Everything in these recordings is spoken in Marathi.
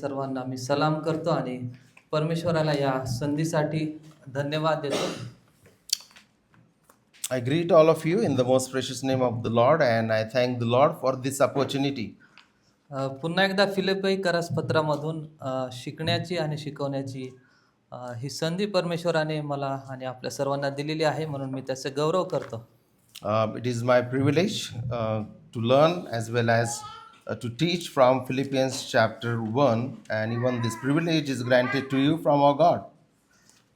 सर्वांना मी सलाम करतो आणि परमेश्वराला या संधीसाठी धन्यवाद देतो. I greet all of you in the most precious name of the Lord, and I thank the Lord for this opportunity. पुन्हा एकदा फिलिप्पी करसपत्रामधून शिकण्याची आणि शिकवण्याची ही संधी परमेश्वराने मला आणि आपल्या सर्वांना दिलेली आहे, म्हणून मी त्याचे गौरव करतो. It is my privilege to learn as well as to teach from Philippians chapter 1, and even this privilege is granted to you from our God.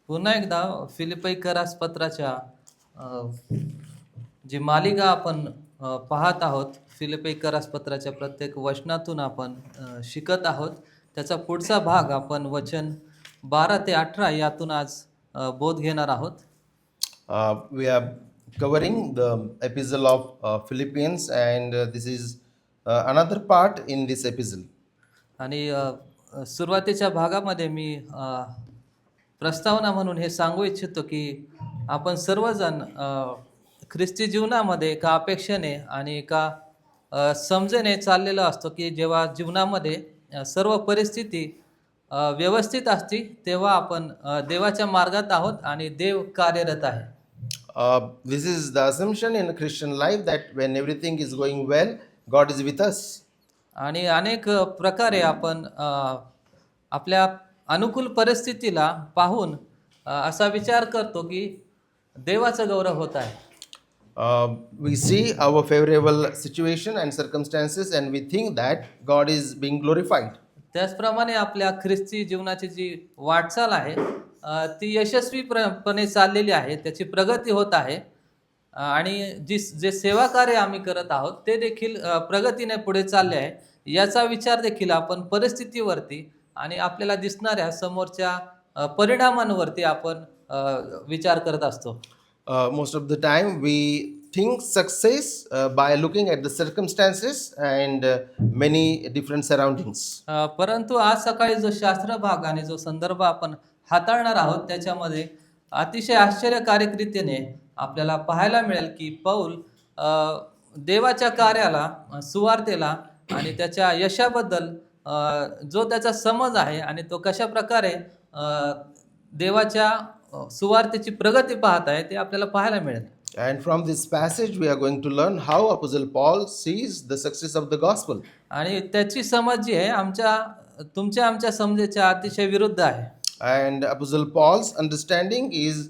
पुन्हा एकदा फिलिप्पी करसपत्राच्या जी मालिका आपण पाहत आहोत, फिलिप्पी करसपत्राच्या प्रत्येक वचनातून आपण शिकत आहोत. त्याचा पुढचा भाग आपण वचन 12 ते 18 यातून आज बोध घेणार आहोत. We are covering the epistle of Philippians, and this is another part in this epistle. आणि सुरुवातीच्या भागामध्ये मी प्रस्तावना म्हणून हे सांगू इच्छितो की आपण सर्वजण ख्रिस्ती जीवनामध्ये एका अपेक्षेने आणि एका समजेने चाललेलो असतो की जेव्हा जीवनामध्ये सर्व परिस्थिती व्यवस्थित असते तेव्हा आपण देवाच्या मार्गात आहोत आणि देव कार्यरत आहे. This is the assumption in a Christian life that when everything is going well, God is with us. आणि अनेक प्रकारे आपण आपल्या अनुकूल परिस्थितीला पाहून असा विचार करतो की देवाचा गौरव होत आहे. We see our favorable situation and circumstances, and we think that God is being glorified. त्याचप्रमाणे आपल्या ख्रिस्ती जीवनाची जी वाटचाल आहे ती यशस्वीपणे चाललेली आहे, त्याची प्रगती होत आहे आणि जे सेवा कार्य आम्ही करत आहोत ते देखील प्रगतीने पुढे चालले आहे. याचा विचार देखील आपण परिस्थितीवरती आणि आपल्याला दिसणाऱ्या समोरच्या परिणामांवरती आपण विचार करत असतो. Most of the time we think success by looking at the circumstances and many different surroundings. परंतु आज सकाळी जो शास्त्र भाग आणि जो संदर्भ आपण हाताळणार आहोत त्याच्यामध्ये अतिशय आश्चर्यकारक रीतीने आपल्याला पाहायला मिळेल की पौल देवाच्या कार्याला, सुवार्तेला आणि त्याच्या यशाबद्दल जो त्याचा समज आहे आणि तो कशा प्रकारे देवाच्या सुवार्तेची प्रगती पाहत आहे ते आपल्याला पाहायला मिळेल. And from this passage we are going to learn how Apostle Paul sees the success of the gospel. आणि त्याची समज जी आहे तुमच्या समजेच्या अतिशय विरुद्ध आहे. And Apostle Paul's understanding is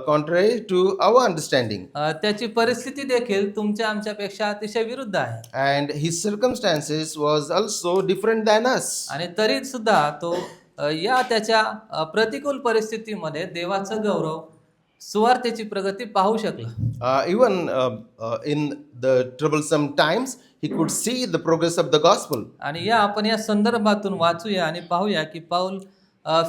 contrary to our understanding. त्याची परिस्थिती देखील तुमच्या आमच्यापेक्षा अतिशय विरुद्ध आहे. And his circumstances was also different than us. आणि तरी सुद्धा तो या त्याच्या प्रतिकूल परिस्थितीमध्ये देवाचं गौरव, सुवार्तेची प्रगती पाहू शकला. Even in the troublesome times he could see the progress of the gospel. आणि आपण या संदर्भातून वाचूया आणि पाहूया की पौल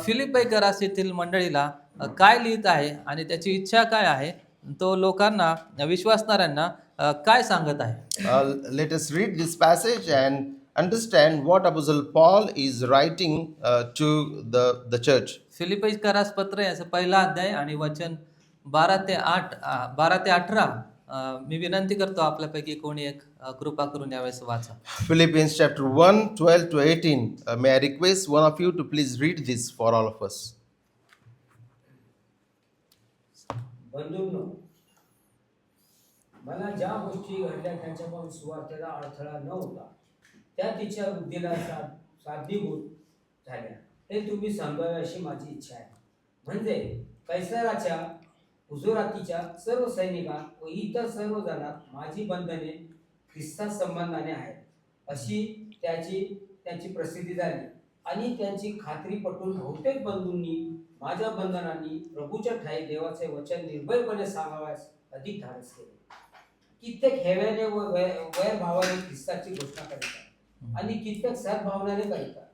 फिलिप्पी येथील मंडळीला काय लिहित आहे आणि त्याची इच्छा काय आहे, तो लोकांना, विश्वासणाऱ्यांना काय सांगत आहे. Let us read this passage and understand what Apostle Paul is writing to the church. फिलिप्पी पत्र याचा पहिला अध्याय आणि वचन 12 ते 18 मी विनंती करतो आपल्यापैकी कोणी एक कृपा करून यावेळेस वाचा. Philippians chapter 1, 12 to 18. May I request one of you to please read this for all of us. बंधूंनो, मला ज्या गोष्टी घडल्या त्यांच्यापासून सुवार्तेला अडथळा न होता त्या तिच्या बुद्धीला साधीभूत झाल्या हे तुम्ही सांगावे अशी माझी इच्छा आहे. म्हणजे कैसराच्या हुजुरातीच्या सर्व सैनिकां व इतर सर्व जणात माझी बंधने ख्रिस्ता संबंधाने आहेत अशी त्यांची प्रसिद्धी झाली आणि त्यांची खात्री पटून बहुतेक बंधूंनी माझ्या बंधनांनी प्रभूच्या ठाई देवाचे वचन निर्भयपणे सांगावयास अधिक धाडस केले. कित्येक हेव्याने व वैरभावाने ख्रिस्ताची घोषणा करीतात आणि कित्येक सद्भावनाने करीतात.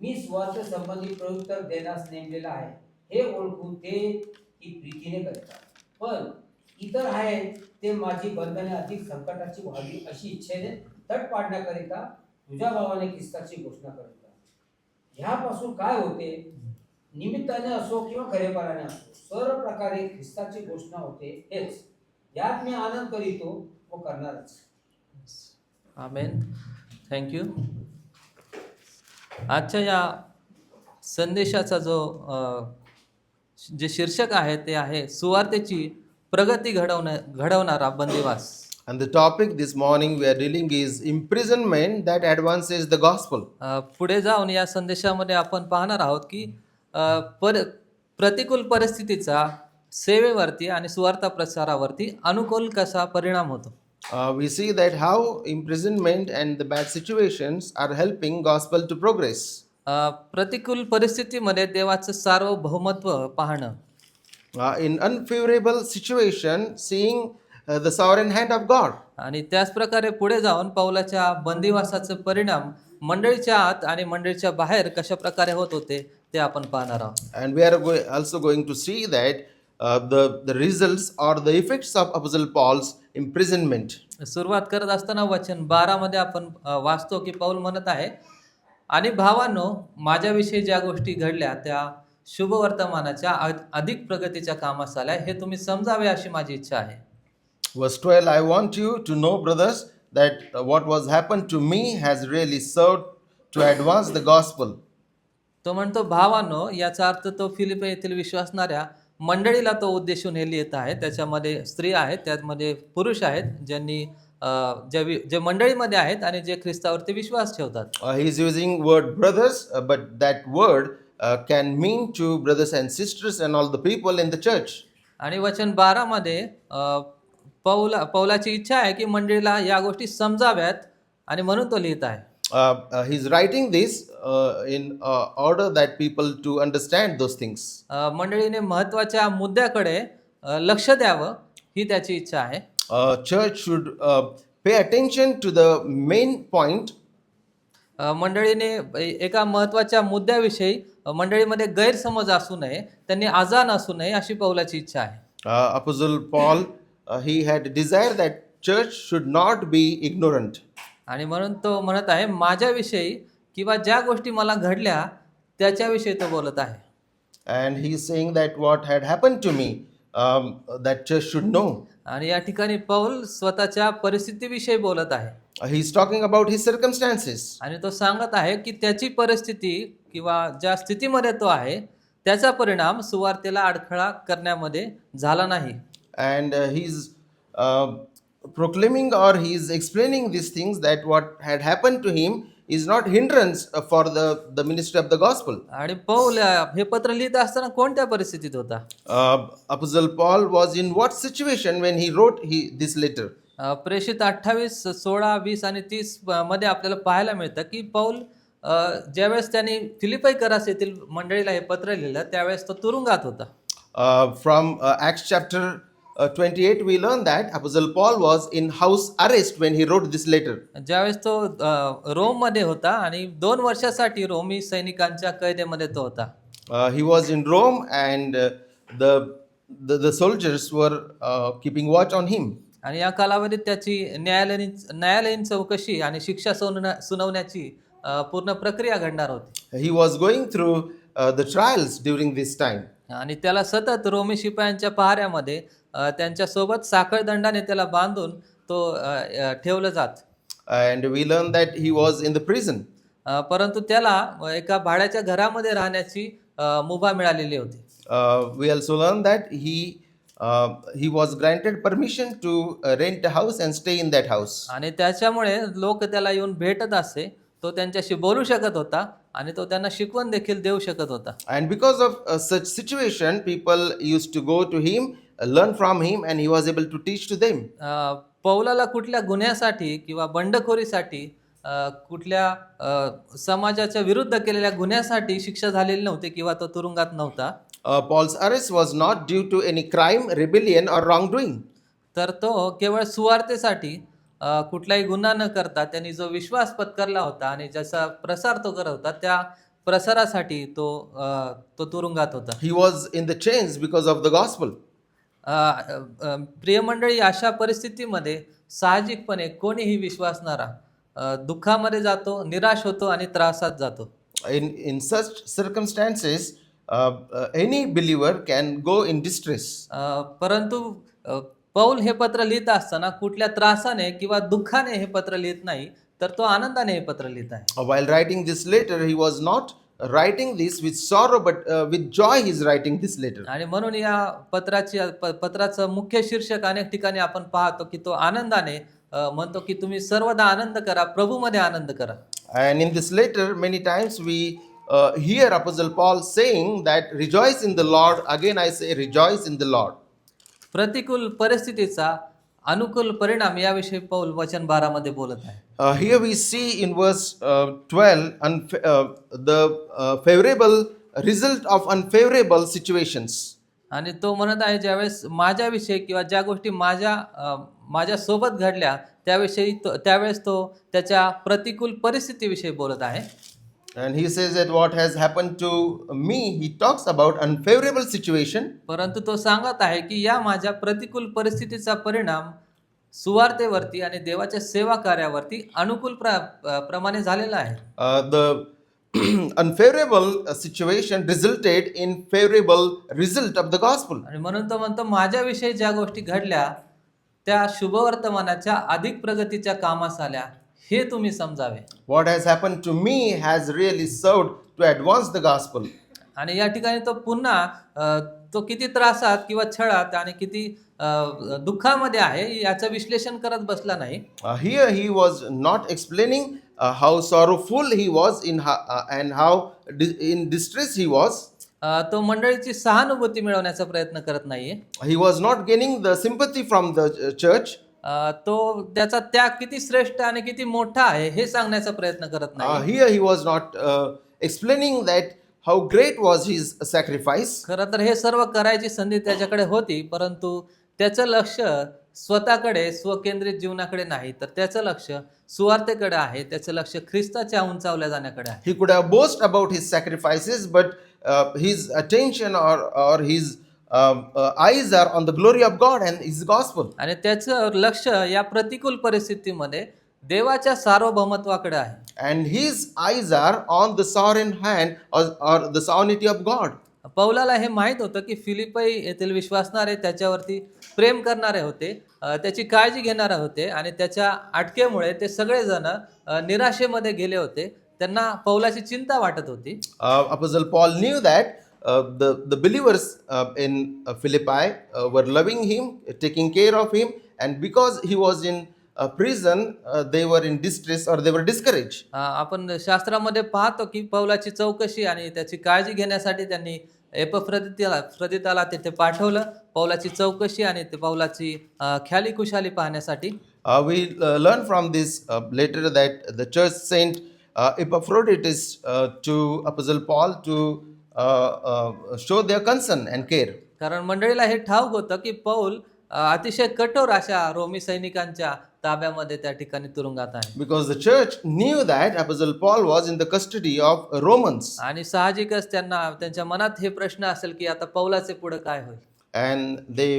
मी स्वार्थ संबंधी प्रत्युत्तर देण्यास नेमलेला आहे हे ओळखून ते की प्रीतीने करतात. पण इतर आहेत ते माझी बंधने अधिक संकटाची व्हावी अशी इच्छेने तट पाडण्याकरिता तुझ्या भावाने ख्रिस्ताची घोषणा करतात. ह्यापासून काय होते, निमित्ताने असो किंवा खरेपणाने असो, सर्व प्रकारे ख्रिस्ताची घोषणा होते हेच. यात मी आनंद करीतो व करणारच. आमेन. थँक्यू. आजच्या या संदेशाचा जे शीर्षक आहे ते आहे सुवार्तेची प्रगती घडवणारा बंदिवास. And the topic this morning we are dealing is imprisonment that advances the gospel. पुढे जाऊन या संदेशामध्ये आपण पाहणार आहोत की प्रतिकूल परिस्थितीचा सेवेवरती आणि सुवार्ता प्रसारावरती अनुकूल कसा परिणाम होतो. We see that how imprisonment and the bad situations are helping gospel to progress. प्रतिकूल परिस्थितीमध्ये देवाचं सार्वभौमत्व पाहणं. In unfavorable situation, seeing the sovereign hand of God. आणि त्याच प्रकारे पुढे जाऊन पौलाच्या बंदिवासाचे परिणाम मंडळीच्या आत आणि मंडळीच्या बाहेर कशा प्रकारे होत होते ते आपण पाहणार आहोत. And we are also going to see that the results or the effects of Apostle Paul's imprisonment. सुरुवात करत असताना वचन 12 मध्ये आपण वाचतो की पौल म्हणत आहे, आणि भावांनो, माझ्याविषयी ज्या गोष्टी घडल्या त्या शुभ वर्तमानाच्या अधिक प्रगतीच्या कामास आल्या, हे तुम्ही समजावे अशी माझी इच्छा आहे. Verse 12, I want you to know, brothers, that what was happened to me has really served to advance the gospel. तो म्हणतो, भावांनो, याचा अर्थ तो फिलिपी येथील विश्वासणाऱ्या मंडळीला तो उद्देशून हे लिहित आहे. त्याच्यामध्ये स्त्री आहेत, त्यामध्ये पुरुष आहेत, ज्यांनी जे मंडळीमध्ये आहेत आणि जे ख्रिस्तावरती विश्वास ठेवतात. He is using word brothers, but that word can mean to brothers and sisters and all the people in the church. आणि वचन 12 मध्ये पौलाची इच्छा आहे की मंडळीला या गोष्टी समजाव्यात आणि म्हणून तो लिहित आहे. He is writing this in order that people to understand those things. मंडळीने महत्वाच्या मुद्द्याकडे लक्ष द्यावं ही त्याची इच्छा आहे. Church should pay attention to the main point. मंडळीने एका महत्वाच्या मुद्द्याविषयी मंडळीमध्ये गैरसमज असू नये, त्यांनी आजान असू नये अशी पौलाची इच्छा आहे. Apostle Paul, he had desire that church should not be ignorant. आणि म्हणून तो म्हणत आहे, माझ्याविषयी किंवा ज्या गोष्टी मला घडल्या त्याच्याविषयी तो बोलत आहे. And he is saying that what had happened to me, that church should know. आणि या ठिकाणी पौल स्वतःच्या परिस्थितीविषयी बोलत आहे. He is talking about his circumstances. आणि तो सांगत आहे की त्याची परिस्थिती किंवा ज्या स्थितीमध्ये तो आहे त्याचा परिणाम सुवार्तेला अडथळा करण्यामध्ये झाला नाही. And he is proclaiming, or he is explaining these things, that what had happened to him is not hindrance for the ministry of the gospel. आणि पौल हे पत्र लिहित असताना कोणत्या परिस्थितीत होता? Apostle Paul was in what situation when he wrote this letter? प्रेषित 28, 16, 20 आणि 30 मध्ये आपल्याला पाहायला मिळतं की पौल ज्यावेळेस त्यांनी फिलिप्पीकरास येथील मंडळीला हे पत्र लिहिलं त्यावेळेस तो तुरुंगात होता. From Acts chapter 28 we learn that Apostle Paul was in house arrest when he wrote this letter. ज्यावेळेस तो रोम मध्ये होता आणि 2 वर्षासाठी रोमी सैनिकांच्या कैदेमध्ये तो होता. He was in Rome and the soldiers were keeping watch on him. आणि या कालावधीत त्याची न्यायालयीन चौकशी आणि शिक्षा सुनावण्याची पूर्ण प्रक्रिया घडणार होती. He was going through the trials during this time. आणि त्याला सतत रोमी शिपायांच्या पहाऱ्यामध्ये त्यांच्यासोबत साखळदंडाने त्याला बांधून तो ठेवलं जात. And we learn that he was in the prison. परंतु त्याला एका भाड्याच्या घरामध्ये राहण्याची मुभा मिळालेली होती. We also learn that he was granted permission to rent a house and stay in that house. आणि त्याच्यामुळे लोक त्याला येऊन भेटत असे, तो त्यांच्याशी बोलू शकत होता आणि तो त्यांना शिकवण देखील देऊ शकत होता. And because of such situation, people used to go to him, learn from him, and he was able to teach to them. पौलाला कुठल्या गुन्ह्यासाठी किंवा बंडखोरीसाठी कुठल्या समाजाच्या विरुद्ध केलेल्या गुन्ह्यासाठी शिक्षा झालेली नव्हती किंवा तो तुरुंगात नव्हता. Paul's arrest was not due to any crime, rebellion, or wrongdoing. तर तो केवळ सुवार्तेसाठी कुठलाही गुन्हा न करता त्यांनी जो विश्वास पत्करला होता आणि ज्याचा प्रसार तो करत होता त्या प्रसारासाठी तो तुरुंगात होता. He was in the chains because of the gospel. प्रिय मंडळी, अशा परिस्थितीमध्ये साहजिकपणे कोणीही विश्वासणारा दुःखामध्ये जातो, निराश होतो आणि त्रासात जातो. In such circumstances, any believer can go in distress. परंतु पौल हे पत्र लिहित असताना कुठल्या त्रासाने किंवा दुःखाने हे पत्र लिहित नाही, तर तो आनंदाने हे पत्र लिहित आहे. While writing this letter, he was not writing this with sorrow, but with joy he's writing this letter. आणि म्हणून या पत्राचं मुख्य शीर्षक अनेक ठिकाणी आपण पाहतो की तो आनंदाने म्हणतो की तुम्ही सर्वदा आनंद करा, प्रभूमध्ये आनंद करा. And in this letter, many times we hear Apostle Paul saying that rejoice in the Lord. Again, I say rejoice in the Lord. प्रतिकूल परिस्थितीचा अनुकूल परिणाम याविषयी पौल वचन 12 मध्ये बोलत आहे. Here we see in verse 12 the favorable result of unfavorable situations. आणि तो म्हणत आहे ज्यावेळेस माझ्याविषयी किंवा ज्या गोष्टी माझ्या सोबत घडल्या त्यावेळेस तो त्याच्या प्रतिकूल परिस्थितीविषयी बोलत आहे. And he says that what has happened to me, he talks about unfavorable situation. परंतु तो सांगत आहे की या माझ्या प्रतिकूल परिस्थितीचा परिणाम सुवार्तेवरती आणि देवाच्या सेवा कार्यावरती अनुकूल प्रमाणे झालेला आहे. The unfavorable situation resulted in favorable result of the gospel. आणि म्हणून तो म्हणतो माझ्याविषयी ज्या गोष्टी घडल्या त्या शुभवर्तमानाच्या अधिक प्रगतीच्या कामास आल्या हे तुम्ही समजावे. What has happened to me has really served to advance the gospel. आणि या ठिकाणी तो पुन्हा तो किती त्रासात किंवा छळात आणि किती दुःखामध्ये आहे याचं विश्लेषण करत बसला नाही. Here he was not explaining how sorrowful he was and how in distress he was. तो मंडळीची सहानुभूती मिळवण्याचा प्रयत्न करत नाहीये. He was not gaining the sympathy from the church. तो त्याचा त्याग किती श्रेष्ठ आणि किती मोठा आहे हे सांगण्याचा प्रयत्न करत नाही. Here he was not explaining that how great was his sacrifice. खरं तर हे सर्व करायची संधी त्याच्याकडे होती, परंतु त्याचं लक्ष स्वतःकडे स्वकेंद्रित जीवनाकडे नाही, तर त्याचं लक्ष सुवार्तेकडे आहे. त्याचं लक्ष ख्रिस्ताच्या उंचावल्या जाण्याकडे आहे. He could have boast about his sacrifices, but his attention or his eyes are on the glory of God and his gospel. आणि त्याचं लक्ष या प्रतिकूल परिस्थितीमध्ये देवाच्या सार्वभौमत्वाकडे आहे. And his eyes are on the sovereign hand or the sovereignty of God. पौलाला हे माहीत होतं की फिलिपई येथील विश्वासणारे त्याच्यावरती प्रेम करणारे होते, त्याची काळजी घेणारे होते आणि त्याच्या अटकेमुळे ते सगळेजण निराशेमध्ये गेले होते. त्यांना पौलाची चिंता वाटत होती. Apostle Paul knew that the believers in Philippi were loving him, taking care of him, and because he was in prison, they were in distress or they were discouraged. आपण शास्त्रामध्ये पाहतो की पौलाची चौकशी आणि त्याची काळजी घेण्यासाठी त्यांनी एपफ्रदिताला तिथे पाठवलं. पौलाची चौकशी आणि ते पौलाची ख्याली खुशाली पाहण्यासाठी. We learn from this later that the church sent Epaphroditus to Apostle Paul to show their concern and care. कारण मंडळीला हे ठाऊक होतं की पौल अतिशय कठोर अशा रोमी सैनिकांच्या ताब्यामध्ये त्या ठिकाणी तुरुंगात आहे. Because the church knew that Apostle Paul was in the custody of Romans. आणि साहजिकच त्यांच्या मनात हे प्रश्न असेल की आता पौलाचे पुढे काय होईल. And they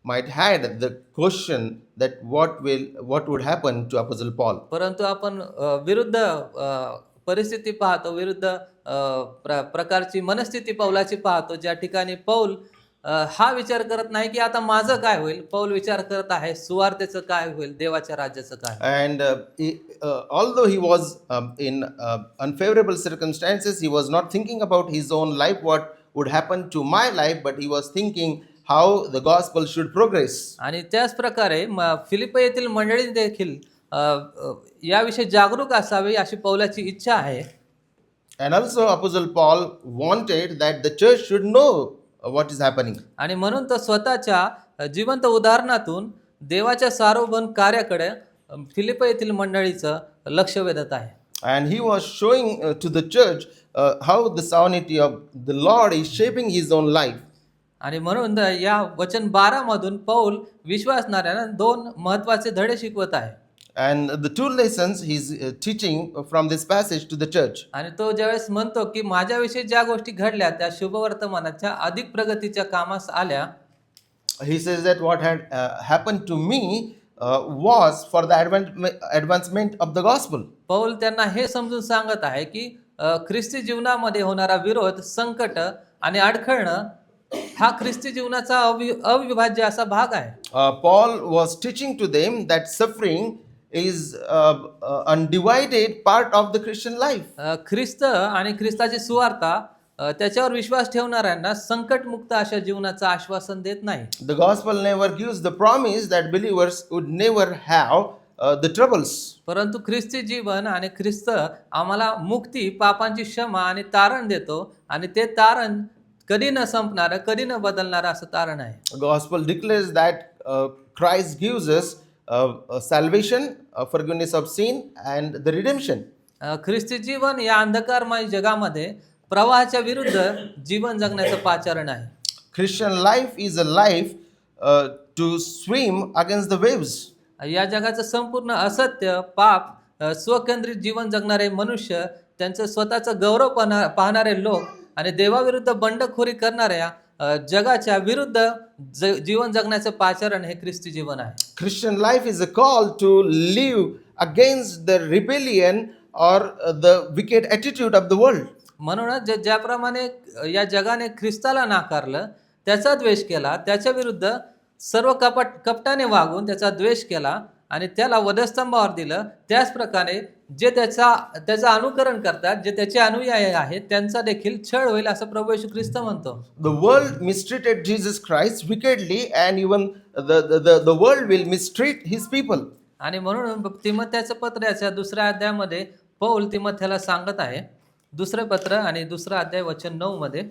might had the question that what would happen to Apostle Paul. परंतु आपण विरुद्ध परिस्थिती पाहतो, विरुद्ध प्रकारची मनस्थिती पौलाची पाहतो, ज्या ठिकाणी पौल हा विचार करत नाही की आता माझं काय होईल. पौल विचार करत आहे सुवार्तेचं काय होईल, देवाच्या राज्याचं काय. And although he was in unfavorable circumstances, he was not thinking about his own life, what would happen to my life, but he was thinking how the gospel should progress. आणि त्याच प्रकारे फिलिपी येथील मंडळी देखील याविषयी जागरूक असावी अशी पौलाची इच्छा आहे. And also Apostle Paul wanted that the church should know what is happening. आणि म्हणून तो स्वतःच्या जिवंत उदाहरणातून देवाच्या सार्वभौम कार्याकडे फिलिपी येथील मंडळीचं लक्ष वेधत आहे. And he was showing to the church how the sovereignty of the Lord is shaping his own life. आणि म्हणून या वचन 12 मधून पौल विश्वासणाऱ्यांना 2 महत्त्वाचे धडे शिकवत आहे. And the 2 lessons he's teaching from this passage to the church. आणि तो ज्यावेळेस म्हणतो की माझ्याविषयी ज्या गोष्टी घडल्या त्या शुभवर्तमानाच्या अधिक प्रगतीच्या कामास आल्या. He says that what had happened to me was for the advancement of the gospel. Paul त्यांना हे समजून सांगत आहे की ख्रिस्ती जीवनामध्ये होणारा विरोध, संकट आणि अडखळणं हा ख्रिस्ती जीवनाचा अविभाज्य असा भाग आहे. Paul was teaching to them that suffering is undivided part of the Christian life. ख्रिस्त आणि ख्रिस्ताची सुवार्ता त्याच्यावर विश्वास ठेवणाऱ्यांना संकटमुक्त अशा जीवनाचं आश्वासन देत नाही. The gospel never gives the promise that believers would never have the troubles. परंतु ख्रिस्ती जीवन आणि ख्रिस्त आम्हाला मुक्ती, पापांची क्षमा आणि तारण देतो, आणि ते तारण कधी न संपणारं, कधी न बदलणारं असं तारण आहे. The gospel declares that Christ gives us salvation, forgiveness of sin, and the redemption. ख्रिस्ती जीवन या अंधकारमय जगामध्ये प्रवाहाच्या विरुद्ध जीवन जगण्याचं पाचारण आहे. Christian life is a life to swim against the waves. या जगाचं संपूर्ण असत्य, पाप, स्वकेंद्रित जीवन जगणारे मनुष्य, त्यांचं स्वतःचं गौरव पाहणारे लोक आणि देवाविरुद्ध बंडखोरी करणाऱ्या जगाच्या विरुद्ध जीवन जगण्याचं पाचारण हे ख्रिस्ती जीवन आहे. Christian life is a call to live against the rebellion or the wicked attitude of the world. म्हणूनच ज्याप्रमाणे या जगाने ख्रिस्ताला नाकारलं, त्याचा द्वेष केला, त्याच्या विरुद्ध सर्व कपटाने वागून त्याचा द्वेष केला आणि त्याला वधस्तंभावर दिलं, त्याच प्रकारे जे त्याचं अनुकरण करतात, जे त्याचे अनुयायी आहेत, त्यांचा देखील छळ होईल असं प्रभू येशू ख्रिस्त म्हणतो. The world mistreated Jesus Christ wickedly, and even the world will mistreat his people. आणि म्हणून तिमोथेचं पत्र याच्या 2ऱ्या अध्यायामध्ये पौल तिमोथेला सांगत आहे. 2रं पत्र आणि 2रा अध्याय वचन 9 मध्ये,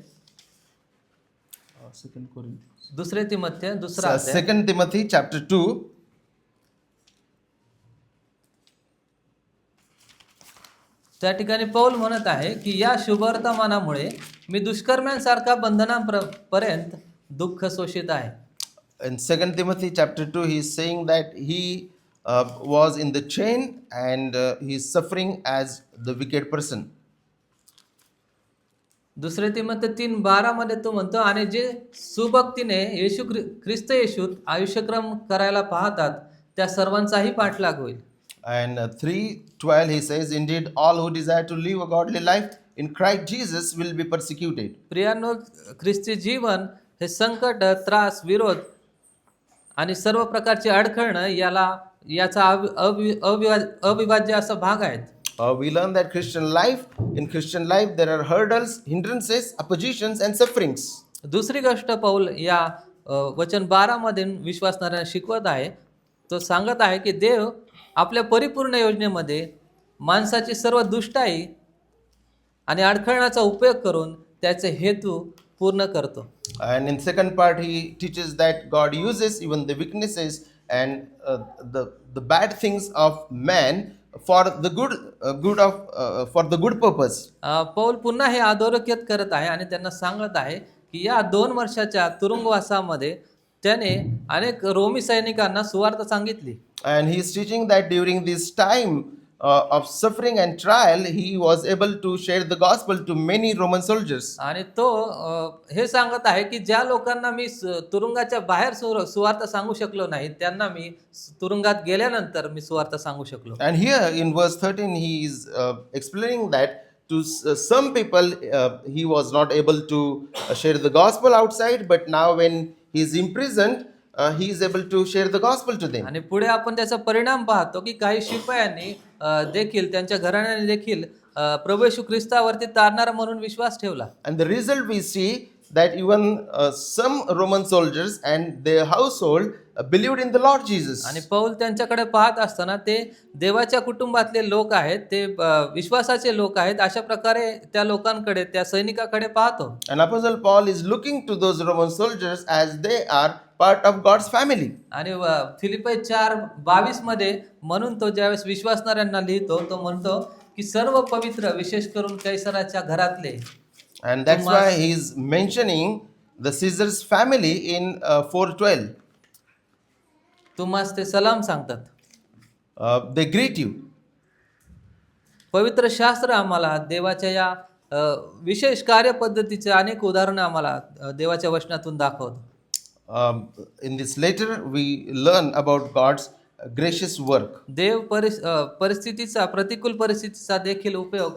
2 तिमोथेय 2रा अध्याय 2 Timothy chapter 2. त्या ठिकाणी पौल म्हणत आहे की या शुभवर्तमानामुळे मी दुष्कर्म्यांसारखा बंधनापर्यंत दुःख सोसित आहे. In 2 Timothy chapter 2, he is saying that he was in the chain and he is suffering as the wicked person. 2 तिमोथेय 3:12 मध्ये तो म्हणतो, आणि जे सुभक्तीने ख्रिस्त येशूत आयुष्यक्रम करायला पाहतात त्या सर्वांचाही पाठलाग होईल. And 3:12 he says, indeed all who desire to live a godly life in Christ Jesus will be persecuted. प्रियांनो, ख्रिस्ती जीवन हे संकट, त्रास, विरोध आणि सर्व प्रकारचे अडखळणं याचा अविभाज्य असा भाग आहेत. We learn that in Christian life there are hurdles, hindrances, oppositions and sufferings. दुसरी गोष्ट पौल या वचन 12 मध्ये विश्वासणाऱ्यांना शिकवत आहे. तो सांगत आहे की देव आपल्या परिपूर्ण योजनेमध्ये माणसाची सर्व दुष्टाई आणि अडखळण्याचा उपयोग करून त्याचे हेतू पूर्ण करतो. And in second part he teaches that God uses even the weaknesses and the bad things of man for the good purpose. Paul पुन्हा हे अधोरेखित करत आहे आणि त्यांना सांगत आहे की या 2 वर्षाच्या तुरुंगवासामध्ये त्याने अनेक रोमी सैनिकांना सुवार्ता सांगितली. And he is teaching that during this time of suffering and trial, he was able to share the gospel to many Roman soldiers. आणि तो हे सांगत आहे की ज्या लोकांना मी तुरुंगाच्या बाहेर सुवार्ता सांगू शकलो नाही, त्यांना मी तुरुंगात गेल्यानंतर मी सुवार्ता सांगू शकलो. And here in verse 13 he is explaining that to some people he was not able to share the gospel outside, but now when he is imprisoned he is able to share the gospel to them. आणि पुढे आपण त्याचा परिणाम पाहतो की काही शिपायांनी देखील त्यांच्या घराण्याने देखील प्रभू येशू ख्रिस्तावरती तारणारा म्हणून विश्वास ठेवला. And the result we see that even some Roman soldiers and their household believed in the Lord Jesus. आणि पौल त्यांच्याकडे पाहत असताना ते देवाच्या कुटुंबातले लोक आहेत, ते विश्वासाचे लोक आहेत, अशा प्रकारे त्या लोकांकडे, त्या सैनिकाकडे पाहतो. And Apostle Paul is looking to those Roman soldiers as they are part of God's family. आणि फिलिप्पी 4:22 मध्ये म्हणून तो ज्यावेळेस विश्वासणाऱ्यांना लिहितो, तो म्हणतो की सर्व पवित्र, विशेष करून कैसराच्या घरातले. And that's why he is mentioning the Caesar's family in 4:12. तुम्हास ते सलाम सांगतात. They greet you. पवित्र शास्त्र आम्हाला देवाच्या या विशेष कार्यपद्धतीचे अनेक उदाहरणं आम्हाला देवाच्या वचनातून दाखवतात. In this letter we learn about God's gracious work. देव परिस्थितीचा, प्रतिकूल परिस्थितीचा देखील उपयोग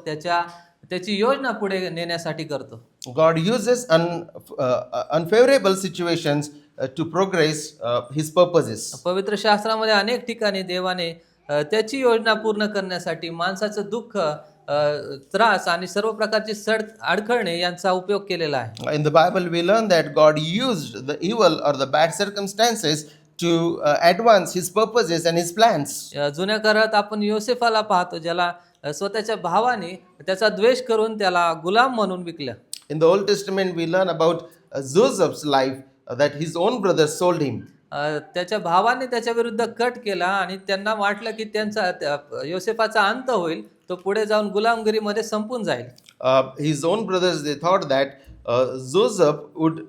त्याची योजना पुढे नेण्यासाठी करतो. God uses unfavorable situations to progress his purposes. पवित्र शास्त्रामध्ये अनेक ठिकाणी देवाने त्याची योजना पूर्ण करण्यासाठी माणसाचं दुःख, त्रास आणि सर्व प्रकारची अडखळणे यांचा उपयोग केलेला आहे. In the Bible, we learn that God used the evil or the bad circumstances to advance His purposes and His plans. जुन्या काळात आपण योसेफाला पाहतो, ज्याला स्वतःच्या भावाने त्याचा द्वेष करून त्याला गुलाम म्हणून विकलं. In the Old Testament, we learn about Joseph's life, that his own brothers sold him. त्याच्या भावाने त्याच्या विरुद्ध कट केला आणि त्यांना वाटलं की योसेफाचा अंत होईल, तो पुढे जाऊन गुलामगिरीमध्ये संपून जाईल. His own brothers, they thought that Joseph would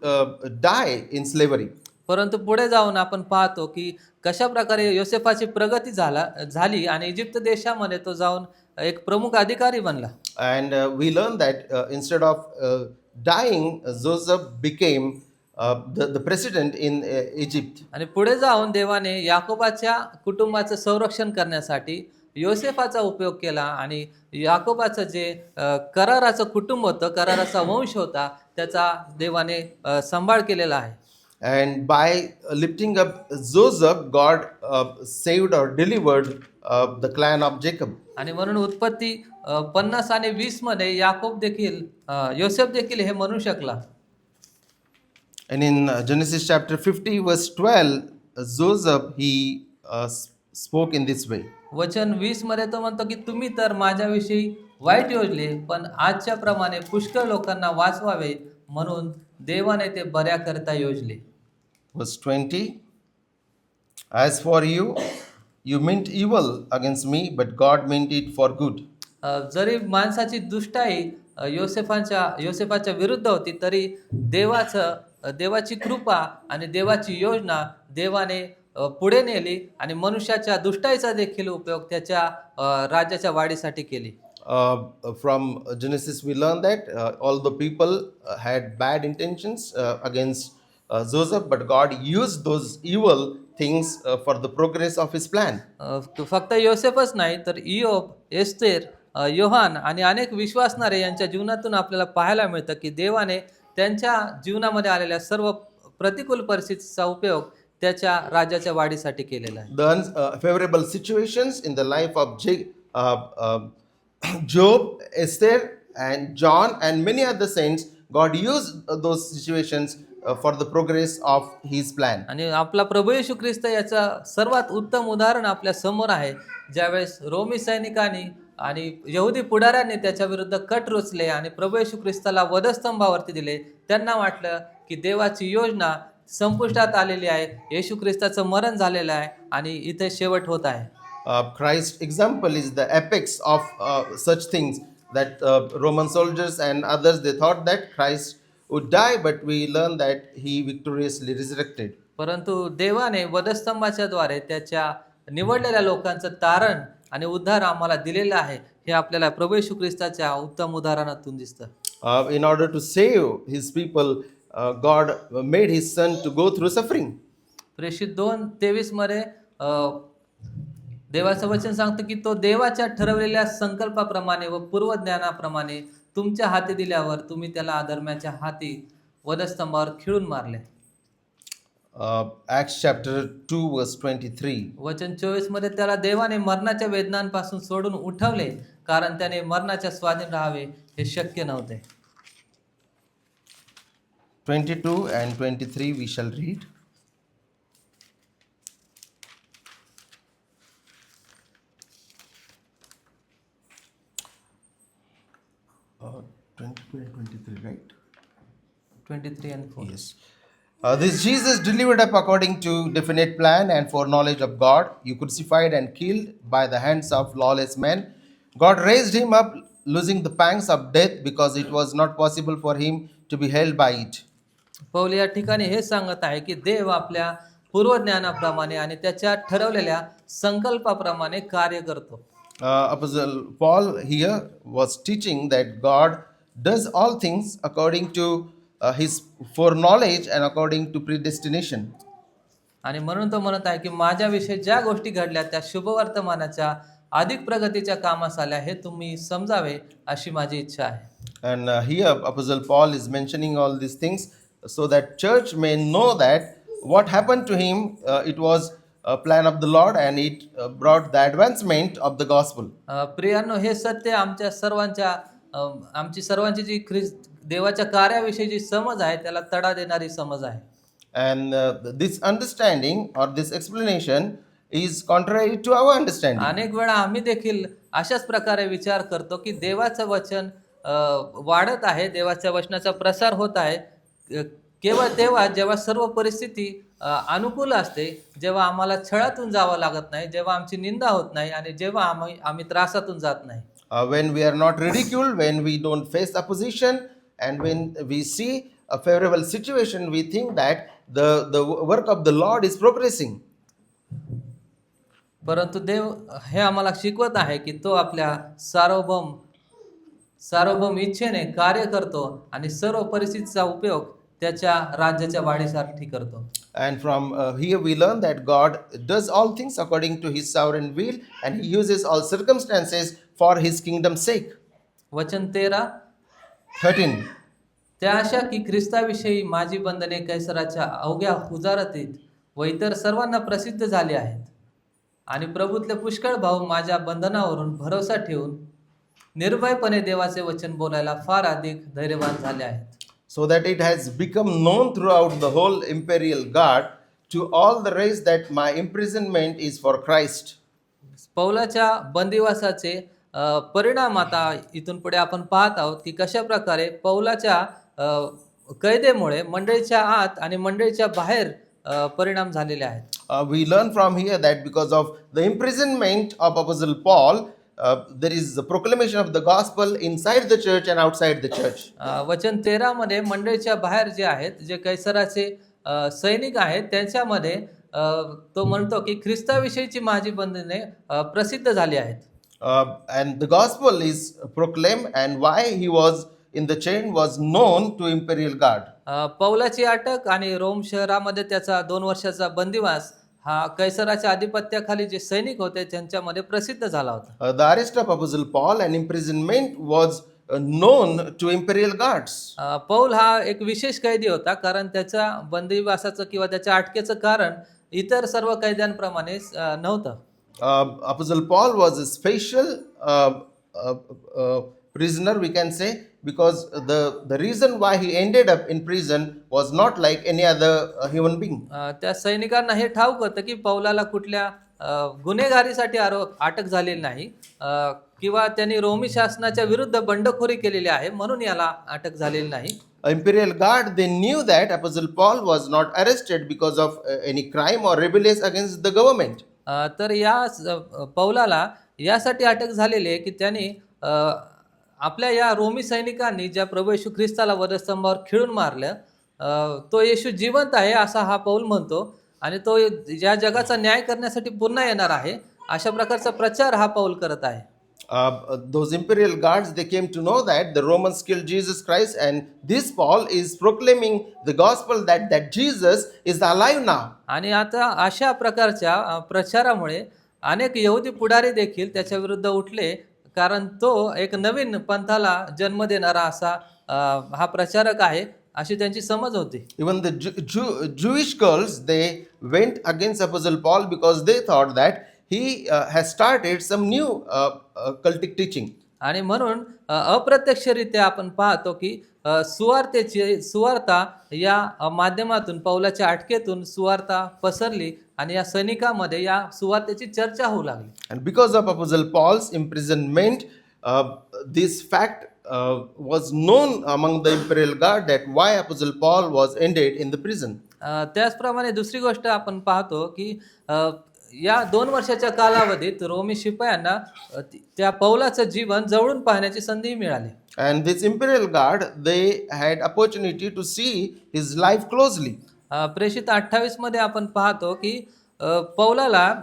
die in slavery. परंतु पुढे जाऊन आपण पाहतो की कशा प्रकारे योसेफाची प्रगती झाली आणि इजिप्त देशामध्ये तो जाऊन एक प्रमुख अधिकारी बनला. And we learn that instead of dying, Joseph became the president in Egypt. आणि पुढे जाऊन देवाने याकोबाच्या कुटुंबाचं संरक्षण करण्यासाठी योसेफाचा उपयोग केला आणि याकोबाचं जे कराराचं कुटुंब होतं, कराराचा वंश होता, त्याचा देवाने सांभाळ केलेला आहे. And by lifting up Joseph, God saved or delivered the clan of Jacob. आणि म्हणून उत्पत्ती 50 आणि 20 मध्ये योसेफ देखील हे म्हणू शकला. And in Genesis chapter 50 verse 12, Joseph, he spoke in this way. वचन 20 मध्ये तो म्हणतो की तुम्ही तर माझ्याविषयी वाईट योजले, पण आजच्या प्रमाणे पुष्कळ लोकांना वाचवावे म्हणून देवाने ते बऱ्या करता योजले. Verse 20, as for you, you meant evil against me, but God meant it for good. जरी माणसाची दुष्टाई योसेफाच्या विरुद्ध होती, तरी देवाची कृपा आणि देवाची योजना देवाने पुढे नेली आणि मनुष्याच्या दुष्टाईचा देखील उपयोग त्याच्या राज्याच्या वाढीसाठी केली. From Genesis, we learn that all the people had bad intentions against Joseph, but God used those evil things for the progress of His plan. फक्त योसेफच नाही तर इयोब, एस्तेर, योहान आणि अनेक विश्वासणारे यांच्या जीवनातून आपल्याला पाहायला मिळतं की देवाने त्यांच्या जीवनामध्ये आलेल्या सर्व प्रतिकूल परिस्थितीचा उपयोग त्याच्या राज्याच्या वाढीसाठी केलेला आहे. The unfavorable situations in the life of Job, Esther, and John, and many other saints, God used those situations for the progress of His plan. आणि आपला प्रभू येशू ख्रिस्त याचा सर्वात उत्तम उदाहरण आपल्या समोर आहे. ज्यावेळेस रोमी सैनिकांनी आणि यहुदी पुढाऱ्यांनी त्याच्या विरुद्ध कट रचले आणि प्रभू येशू ख्रिस्ताला वधस्तंभावरती दिले, त्यांना वाटलं की देवाची योजना संपुष्टात आलेली आहे, येशू ख्रिस्ताचं मरण झालेलं आहे आणि इथे शेवट होत आहे. Christ's example is the apex of such things, that Roman soldiers and others, they thought that Christ would die, but we learn that He victoriously resurrected. परंतु देवाने वधस्तंभाच्या द्वारे त्याच्या निवडलेल्या लोकांचं तारण आणि उद्धार आम्हाला दिलेलं आहे, हे आपल्याला प्रभू येशू ख्रिस्ताच्या उत्तम उदाहरणातून दिसतं. In order to save His people, God made His Son to go through suffering. प्रेषित 2:23 मध्ये देवाचं वचन सांगतं की तो देवाच्या ठरवलेल्या संकल्पाप्रमाणे व पूर्वज्ञानाप्रमाणे तुमच्या हाती दिल्यावर तुम्ही त्याला अधर्म्याच्या हाती वधस्तंभावर खिळून मारले. Acts chapter 2 verse 23. वचन 24 मध्ये त्याला देवाने मरणाच्या वेदनांपासून सोडून उठवले, कारण त्याने मरणाच्या स्वाधीन राहावे हे शक्य नव्हते. 22 and 23 we shall read. Uh, 22 and 23, right? 23 and 4. Yes. This Jesus delivered up according to definite plan and foreknowledge of God, you crucified and killed by the hands of lawless men. God raised him up, losing the pangs of death, because it was not possible for him to be held by it. Paul या ठिकाणी हे सांगत आहे की देव आपल्या पूर्वज्ञानाप्रमाणे आणि त्याच्या ठरवलेल्या संकल्पाप्रमाणे कार्य करतो. Apostle Paul here was teaching that God does all things according to His foreknowledge and according to predestination. आणि म्हणून तो म्हणत आहे की माझ्याविषयी ज्या गोष्टी घडल्या त्या शुभवर्तमानाच्या अधिक प्रगतीच्या कामास आल्या, हे तुम्ही समजावे अशी माझी इच्छा आहे. And here Apostle Paul is mentioning all these things so that church may know that what happened to him, it was plan of the Lord, and it brought the advancement of the gospel. प्रियांनो, हे सत्य आमची सर्वांची जी देवाच्या कार्याविषयी जी समज आहे त्याला तडा देणारी समज आहे. And this understanding or this explanation is contrary to our understanding. अनेक वेळा आम्ही देखील अशाच प्रकारे विचार करतो की देवाचं वचन वाढत आहे, देवाच्या वचनाचा प्रसार होत आहे केवळ तेव्हा जेव्हा सर्व परिस्थिती अनुकूल असते, जेव्हा आम्हाला छळातून जावं लागत नाही, जेव्हा आमची निंदा होत नाही आणि जेव्हा आम्ही त्रासातून जात नाही. When we are not ridiculed, when we don't face opposition, and when we see a favorable situation, we think that the work of the Lord is progressing. परंतु देव हे आम्हाला शिकवत आहे की तो आपल्या सार्वभौम इच्छेने कार्य करतो आणि सर्व परिस्थितीचा उपयोग त्याच्या राज्याच्या वाढीसाठी करतो. And from here we learn that God does all things according to his sovereign will, and he uses all circumstances for his kingdom's sake. वचन 13. 13. त्या अशा की ख्रिस्ताविषयी माझी बंधने कैसराच्या अवघ्या हुजारतीत व इतर सर्वांना प्रसिद्ध झाली आहेत आणि प्रभूतले पुष्कळ भाऊ माझ्या बंधनावरून भरोसा ठेवून निर्भयपणे देवाचे वचन बोलायला फार अधिक धैर्यवान झाले आहेत. So that it has become known throughout the whole imperial guard to all the rest that my imprisonment is for Christ. पौलाच्या बंदिवासाचे परिणाम आता इथून पुढे आपण पाहत आहोत की कशा प्रकारे पौलाच्या कैदेमुळे मंडळीच्या आत आणि मंडळीच्या बाहेर परिणाम झालेले आहेत. We learn from here that because of the imprisonment of Apostle Paul, there is the proclamation of the gospel inside the church and outside the church. वचन 13 मध्ये मंडळीच्या बाहेर जे आहेत, जे कैसराचे सैनिक आहेत, त्यांच्यामध्ये तो म्हणतो की ख्रिस्ताविषयीची माझी बंधने प्रसिद्ध झाली आहेत. And the gospel is proclaimed, and why he was in the chain was known to imperial guard. पौलाची अटक आणि रोम शहरामध्ये त्याचा 2 वर्षाचा बंदिवास हा कैसराच्या आधिपत्याखाली जे सैनिक होते त्यांच्यामध्ये प्रसिद्ध झाला होता. The arrest of Apostle Paul and imprisonment was known to imperial guards. Paul हा एक विशेष कैदी होता, कारण त्याच्या बंदिवासाचं किंवा त्याच्या अटकेचं कारण इतर सर्व कैद्यांप्रमाणे नव्हतं. Apostle Paul was a special prisoner, we can say, because the reason why he ended up in prison was not like any other human being. त्या सैनिकांना हे ठाऊक होतं की पौलाला कुठल्या गुन्हेगारीसाठी अटक झालेली नाही किंवा त्यांनी रोमी शासनाच्या विरुद्ध बंडखोरी केलेली आहे म्हणून याला अटक झालेली नाही. Imperial guard, they knew that Apostle Paul was not arrested because of any crime or rebellious against the government. तर या पौलाला यासाठी अटक झालेली आहे की त्यांनी आपल्या या रोमी सैनिकांनी ज्या प्रभू येशू ख्रिस्ताला वधस्तंभावर खिळून मारलं, तो येशू जिवंत आहे असा हा पौल म्हणतो आणि तो या जगाचा न्याय करण्यासाठी पुन्हा येणार आहे अशा प्रकारचा प्रचार हा पौल करत आहे. Those imperial guards, they came to know that the Romans killed Jesus Christ, and this Paul is proclaiming the gospel that Jesus is alive now. आणि आता अशा प्रकारच्या प्रचारामुळे अनेक यहुदी पुढारी देखील त्याच्या विरुद्ध उठले, कारण तो एक नवीन पंथाला जन्म देणारा असा हा प्रचारक आहे अशी त्यांची समज होती. Even the Jewish girls, they went against Apostle Paul because they thought that he has started some new cultic teaching. आणि म्हणून अप्रत्यक्षरित्या आपण पाहतो की सुवार्ता या माध्यमातून पौलाच्या अटकेतून सुवार्ता पसरली आणि या सैनिकांमध्ये या सुवार्तेची चर्चा होऊ लागली. And because of Apostle Paul's imprisonment, this fact was known among the imperial guard that why Apostle Paul was ended in the prison. त्याचप्रमाणे दुसरी गोष्ट आपण पाहतो की या 2 वर्षाच्या कालावधीत रोमी शिपायांना त्या पौलाचं जीवन जवळून पाहण्याची संधी मिळाली. And this imperial guard, they had opportunity to see his life closely. प्रेषित 28 मध्ये आपण पाहतो की पौलाला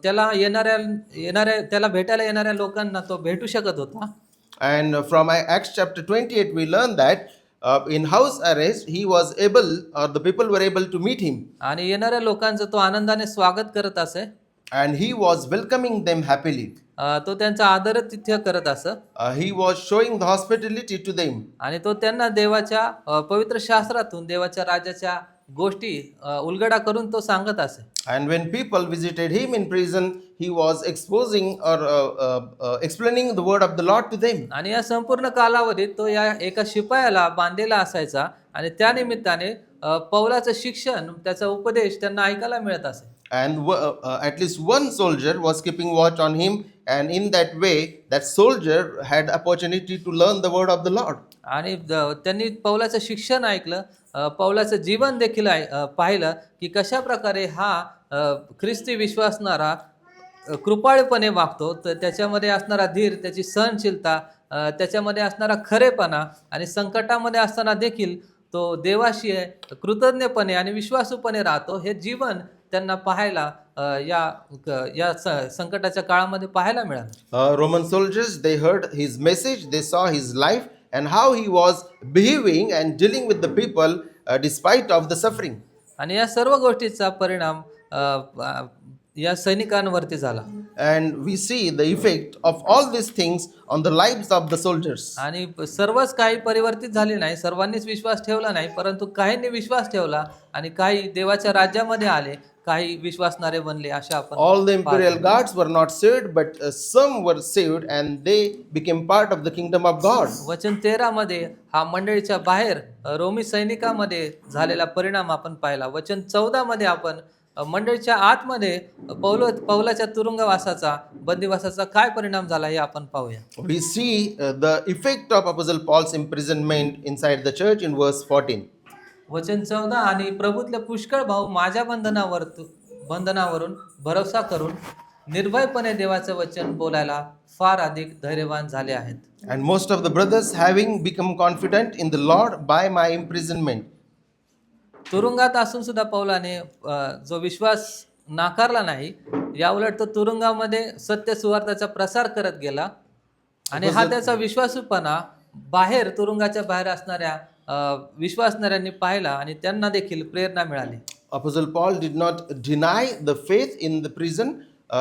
त्याला भेटायला येणाऱ्या लोकांना तो भेटू शकत होता. And from Acts chapter 28 we learn that in house arrest he was able, or the people were able to meet him. आणि येणाऱ्या लोकांचं तो आनंदाने स्वागत करत असे. And he was welcoming them happily. तो त्यांचा आदरातिथ्य करत असं. He was showing the hospitality to them. आणि तो त्यांना देवाच्या पवित्र शास्त्रातून देवाच्या राज्याच्या गोष्टी उलगडा करून तो सांगत असे. And when people visited him in prison, he was exposing or explaining the word of the Lord to them. आणि या संपूर्ण कालावधीत तो या एका शिपायाला बांधलेला असायचा आणि त्या निमित्ताने पौलाचं शिक्षण, त्याचा उपदेश त्यांना ऐकायला मिळत असे. And at least one soldier was keeping watch on him, and in that way, that soldier had opportunity to learn the word of the Lord. आणि त्यांनी पौलाचं शिक्षण ऐकलं, पौलाचं जीवन देखील पाहिलं की कशा प्रकारे हा ख्रिस्ती विश्वासणारा कृपाळूपणे वागतो. तर त्याच्यामध्ये असणारा धीर, त्याची सहनशीलता, त्याच्यामध्ये असणारा खरेपणा आणि संकटामध्ये असताना देखील तो देवाशी कृतज्ञपणे आणि विश्वासूपणे राहतो. हे जीवन त्यांना पाहायला या संकटाच्या काळामध्ये पाहायला मिळालं. Roman soldiers, they heard his message, they saw his life and how he was behaving and dealing with the people despite of the suffering. आणि या सर्व गोष्टीचा परिणाम या सैनिकांवरती झाला. And we see the effect of all these things on the lives of the soldiers. आणि सर्वच काही परिवर्तित झाले नाही, सर्वांनीच विश्वास ठेवला नाही, परंतु काहींनी विश्वास ठेवला आणि काही देवाच्या राज्यामध्ये आले, काही विश्वासणारे बनले. अशा आपण All the imperial guards were not saved, but some were saved and they became part of the kingdom of God. वचन 13 मध्ये हा मंडळीच्या बाहेर रोमी सैनिकामध्ये झालेला परिणाम आपण पाहिला. वचन 14 मध्ये आपण मंडळीच्या आतमध्ये पौलाच्या तुरुंगवासाचा, बंदिवासाचा काय परिणाम झाला हे आपण पाहूया. We see the effect of Apostle Paul's imprisonment inside the church in verse 14. वचन 14, आणि प्रभूतले पुष्कळ भाऊ माझ्या बंधनावरून भरोसा करून निर्भयपणे देवाचं वचन बोलायला फार अधिक धैर्यवान झाले आहेत. And most of the brothers, having become confident in the Lord by my imprisonment. तुरुंगात असून सुद्धा पौलाने जो विश्वास नाकारला नाही, याउलट तो तुरुंगामध्ये सत्य सुवार्ताचा प्रसार करत गेला आणि हा त्याचा विश्वासूपणा बाहेर, तुरुंगाच्या बाहेर असणाऱ्या विश्वासणाऱ्यांनी पाहिला आणि त्यांना देखील प्रेरणा मिळाली. Apostle Paul did not deny the faith in the prison.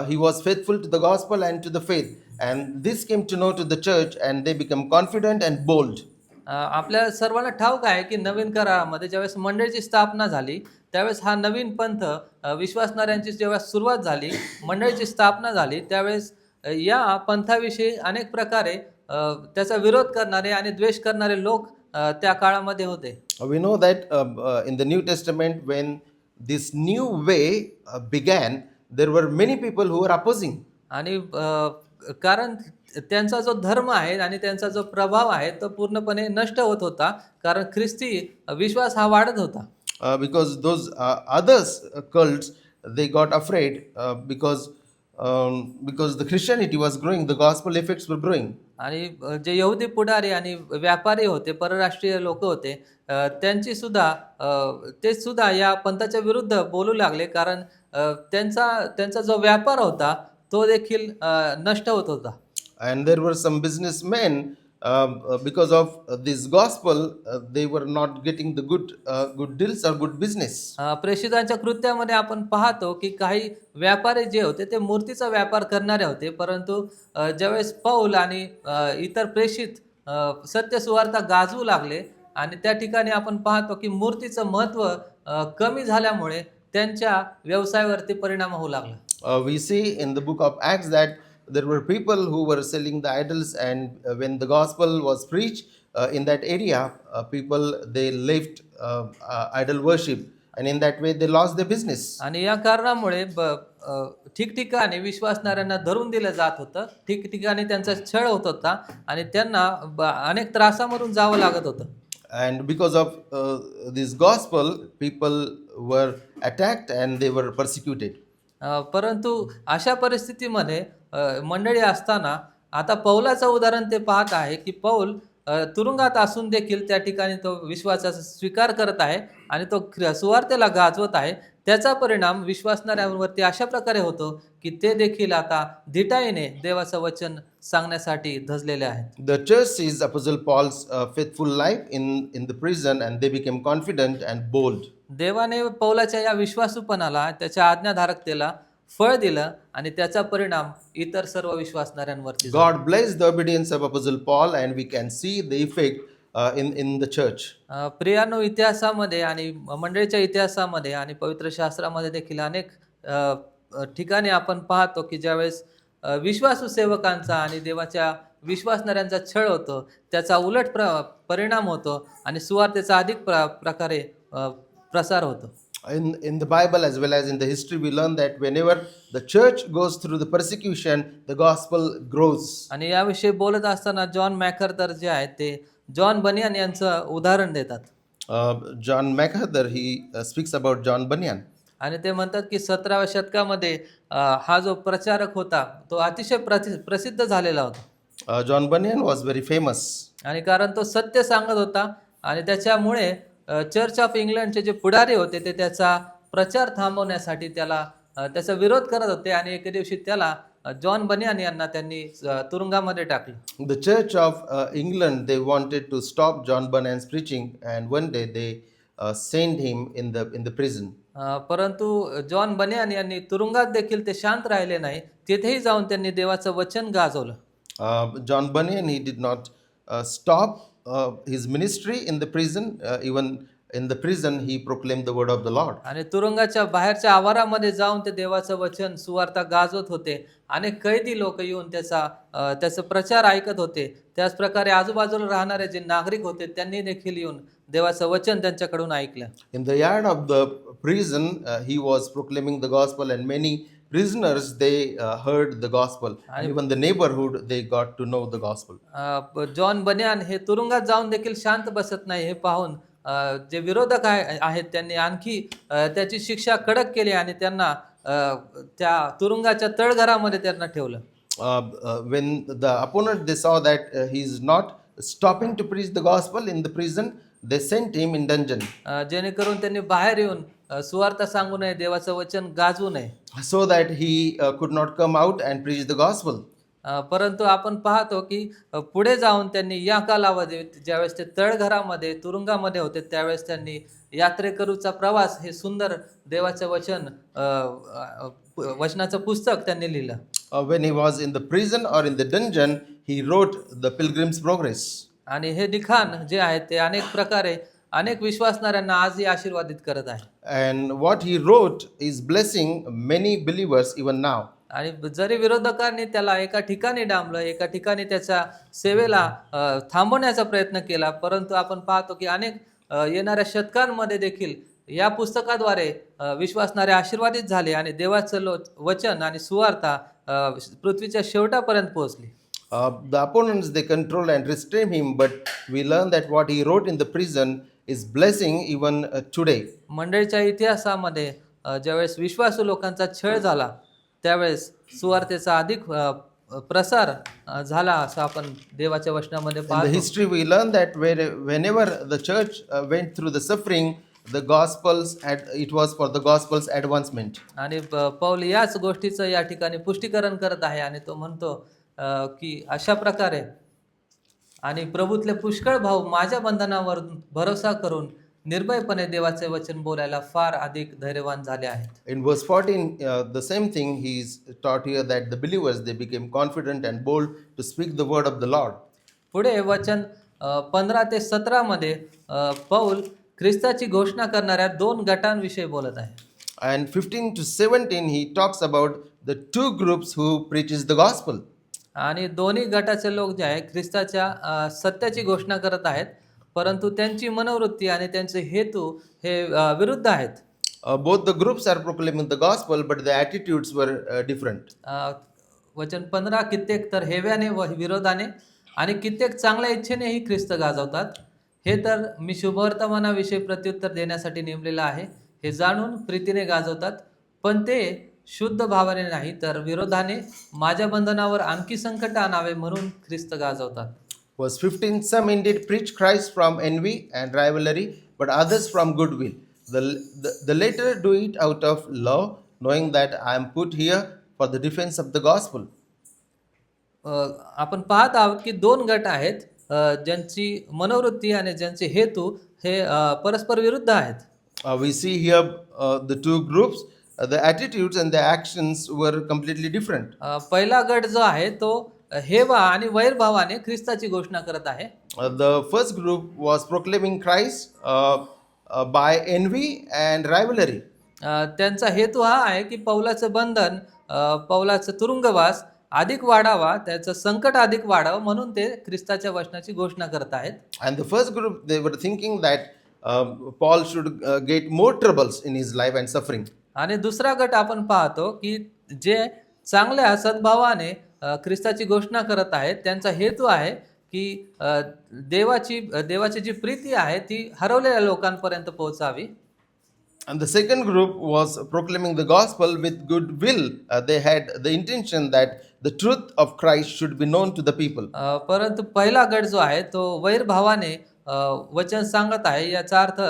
He was faithful to the gospel and to the faith. And this came to know to the church and they become confident and bold. आपल्या सर्वांना ठाऊक आहे की नवीन करारामध्ये ज्यावेळेस मंडळीची स्थापना झाली, त्यावेळेस हा नवीन पंथ विश्वासणाऱ्यांची जेव्हा सुरुवात झाली, मंडळीची स्थापना झाली, त्यावेळेस या पंथाविषयी अनेक प्रकारे त्याचा विरोध करणारे आणि द्वेष करणारे लोक त्या काळामध्ये होते. We know that in the New Testament, when this new way began, there were many people who were opposing. आणि कारण त्यांचा जो धर्म आहे आणि त्यांचा जो प्रभाव आहे तो पूर्णपणे नष्ट होत होता, कारण ख्रिस्ती विश्वास हा वाढत होता. Because those others cults, they got afraid because the Christianity was growing, the gospel effects were growing. आणि जे यहुदी पुढारी आणि व्यापारी होते, परराष्ट्रीय लोक होते, ते सुद्धा या पंथाच्या विरुद्ध बोलू लागले, कारण त्यांचा जो व्यापार होता तो देखील नष्ट होत होता. And there were some businessmen, because of this gospel, they were not getting the good deals or good business. प्रेषितांच्या कृत्यामध्ये आपण पाहतो की काही व्यापारी जे होते ते मूर्तीचा व्यापार करणारे होते, परंतु ज्यावेळेस पौल आणि इतर प्रेषित सत्य सुवार्ता गाजवू लागले आणि त्या ठिकाणी आपण पाहतो की मूर्तीचं महत्त्व कमी झाल्यामुळे त्यांच्या व्यवसायावरती परिणाम होऊ लागला. We see in the book of Acts that there were people who were selling the idols, and when the gospel was preached in that area, people they left idol worship, and in that way they lost their business. आणि या कारणामुळे ठिकठिकाणी विश्वासणाऱ्यांना धरून दिलं जात होतं, ठिकठिकाणी त्यांचा छळ होत होता आणि त्यांना अनेक त्रासामधून जावं लागत होतं. And because of this gospel, people were attacked and they were persecuted. परंतु अशा परिस्थितीमध्ये मंडळी असताना आता पौलाचं उदाहरण ते पाहत आहे की पौल तुरुंगात असून देखील त्या ठिकाणी तो विश्वासाचा स्वीकार करत आहे आणि तो सुवार्तेला गाजवत आहे. त्याचा परिणाम विश्वासणाऱ्यांवरती अशा प्रकारे होतो की ते देखील आता धिटाईने देवाचं वचन सांगण्यासाठी धजलेले आहेत. The church sees Apostle Paul's faithful life in the prison, and they became confident and bold. देवाने पौलाच्या या विश्वासूपणाला, त्याच्या आज्ञाधारकतेला फळ दिलं आणि त्याचा परिणाम इतर सर्व विश्वासणाऱ्यांवरती झाला. God blessed the obedience of Apostle Paul, and we can see the effect in the church. प्रियानो, इतिहासामध्ये आणि मंडळीच्या इतिहासामध्ये आणि पवित्र शास्त्रामध्ये देखील अनेक ठिकाणी आपण पाहतो की ज्यावेळेस विश्वासू सेवकांचा आणि देवाच्या विश्वासणाऱ्यांचा छळ होतो, त्याचा उलट परिणाम होतो आणि सुवार्तेचा अधिक प्रकारे प्रसार होतो. In the Bible as well as in the history, we learn that whenever the church goes through the persecution, the gospel grows. आणि याविषयी बोलत असताना जॉन मॅकर्थर जे आहेत ते जॉन बनियन यांचं उदाहरण देतात. John MacArthur, he speaks about John Bunyan. आणि ते म्हणतात की 17व्या शतकामध्ये हा जो प्रचारक होता तो अतिशय प्रसिद्ध झालेला होता. John Bunyan was very famous. आणि कारण तो सत्य सांगत होता आणि त्याच्यामुळे चर्च ऑफ इंग्लंडचे जे पुढारी होते ते त्याचा प्रचार थांबवण्यासाठी त्याचा विरोध करत होते आणि एके दिवशी त्याला जॉन बनियन यांना त्यांनी तुरुंगामध्ये टाकलं. The Church of England, they wanted to stop John Bunyan's preaching, and one day they sent him in the prison. परंतु जॉन बनियन यांनी तुरुंगात देखील ते शांत राहिले नाही, तिथेही जाऊन त्यांनी देवाचं वचन गाजवलं. John Bunyan, he did not stop his ministry in the prison. Even in the prison, he proclaimed the word of the Lord. आणि तुरुंगाच्या बाहेरच्या आवारामध्ये जाऊन ते देवाचं वचन सुवार्ता गाजवत होते. अनेक कैदी लोक येऊन त्याचा प्रचार ऐकत होते. त्याच प्रकारे आजूबाजूला राहणारे जे नागरिक होते त्यांनी देखील येऊन देवाचं वचन त्यांच्याकडून ऐकलं. In the yard of the prison, he was proclaiming the gospel, and many prisoners, they heard the gospel. And even the neighborhood, they got to know the gospel. John Bunyan हे तुरुंगात जाऊन देखील शांत बसत नाही हे पाहून जे विरोधक आहेत त्यांनी आणखी त्याची शिक्षा कडक केली आणि त्यांना त्या तुरुंगाच्या तळघरामध्ये त्यांना ठेवलं. When the opponent, they saw that he is not stopping to preach the gospel in the prison, they sent him in dungeon. जेणेकरून त्यांनी बाहेर येऊन सुवार्ता सांगू नये, देवाचं वचन गाजवू नये, so that he could not come out and preach the gospel. परंतु आपण पाहतो की पुढे जाऊन त्यांनी या कालावधीत ज्यावेळेस ते तळघरामध्ये तुरुंगामध्ये होते त्यावेळेस त्यांनी यात्रेकरूचा प्रवास हे सुंदर देवाचं वचनाचं पुस्तक त्यांनी लिहिलं. When he was in the prison or in the dungeon, he wrote the Pilgrim's Progress. आणि हे लिखाण जे आहे ते अनेक प्रकारे अनेक विश्वासणाऱ्यांना आजही आशीर्वादित करत आहे. And what he wrote is blessing many believers even now. आणि जरी विरोधकांनी त्याला एका ठिकाणी डांबलं, एका ठिकाणी त्याच्या सेवेला थांबवण्याचा प्रयत्न केला, परंतु आपण पाहतो की अनेक येणाऱ्या शतकांमध्ये देखील या पुस्तकाद्वारे विश्वासणारे आशीर्वादित झाले आणि देवाचं वचन आणि सुवार्ता पृथ्वीच्या शेवटापर्यंत पोहोचली. The opponents, they control and restrain him, but we learn that what he wrote in the prison is blessing even today. मंडळीच्या इतिहासामध्ये ज्यावेळेस विश्वासू लोकांचा छळ झाला त्यावेळेस सुवार्तेचा अधिक प्रसार झाला असं आपण देवाच्या वचनामध्ये In the पाहतो. history, we learn that whenever the church went through the suffering, the gospels, it was for the gospel's advancement. आणि पौल याच गोष्टीचं या ठिकाणी पुष्टीकरण करत आहे आणि तो म्हणतो की अशा प्रकारे आणि प्रभूतले पुष्कळ भाऊ माझ्या बंधनावर भरोसा करून निर्भयपणे देवाचे वचन बोलायला फार अधिक धैर्यवान झाले आहेत. In verse 14, the same thing he is taught here, that the believers, they became confident and bold to speak the word of the Lord. पुढे वचन 15 ते 17 मध्ये पौल ख्रिस्ताची घोषणा करणाऱ्या 2 गटांविषयी बोलत आहे. And 15 to 17, he talks about the 2 groups who preaches the gospel. आणि दोन्ही गटाचे लोक जे आहे ख्रिस्ताच्या सत्याची घोषणा करत आहेत, परंतु त्यांची मनोवृत्ती आणि त्यांचे हेतू हे विरुद्ध आहेत. Both the groups are proclaiming the gospel, but the attitudes were different. वचन 15, कित्येक तर हेव्याने व विरोधाने आणि कित्येक चांगल्या इच्छेनेही ख्रिस्त गाजवतात. हे तर मी शुभवर्तमानाविषयी प्रत्युत्तर देण्यासाठी नेमलेलं आहे हे जाणून प्रीतीने गाजवतात, पण ते शुद्ध भावाने नाही तर विरोधाने माझ्या बंधनावर आणखी संकट आणावे म्हणून ख्रिस्त गाजवतात. Verse 15, some indeed preach Christ from envy and rivalry, but others from goodwill. The latter do it out of love, knowing that I am put here for the defense of the gospel. आपण पाहत आहोत की 2 गट आहेत ज्यांची मनोवृत्ती आणि ज्यांचे हेतू हे परस्पर विरुद्ध आहेत. We see here the 2 groups, the attitudes and the actions were completely different. पहिला गट जो आहे तो हेवा आणि वैरभावाने ख्रिस्ताची घोषणा करत आहे. The first group was proclaiming Christ by envy and rivalry. त्यांचा हेतू हा आहे की पौलाचं बंधन, पौलाचं तुरुंगवास अधिक वाढावा, त्याचं संकट अधिक वाढावं, म्हणून ते ख्रिस्ताच्या वचनाची घोषणा करत आहेत. And the first group, they were thinking that Paul should get more troubles in his life and suffering. आणि दुसरा गट आपण पाहतो की जे चांगल्या सद्भावाने ख्रिस्ताची घोषणा करत आहेत, त्यांचा हेतू आहे की देवाची जी प्रीती आहे ती हरवलेल्या लोकांपर्यंत पोहोचावी. And the second group was proclaiming the gospel with good will. They had the intention that the truth of Christ should be known to the people. परंतु पहिला गट जो आहे तो वैरभावाने वचन सांगत आहे. याचा अर्थ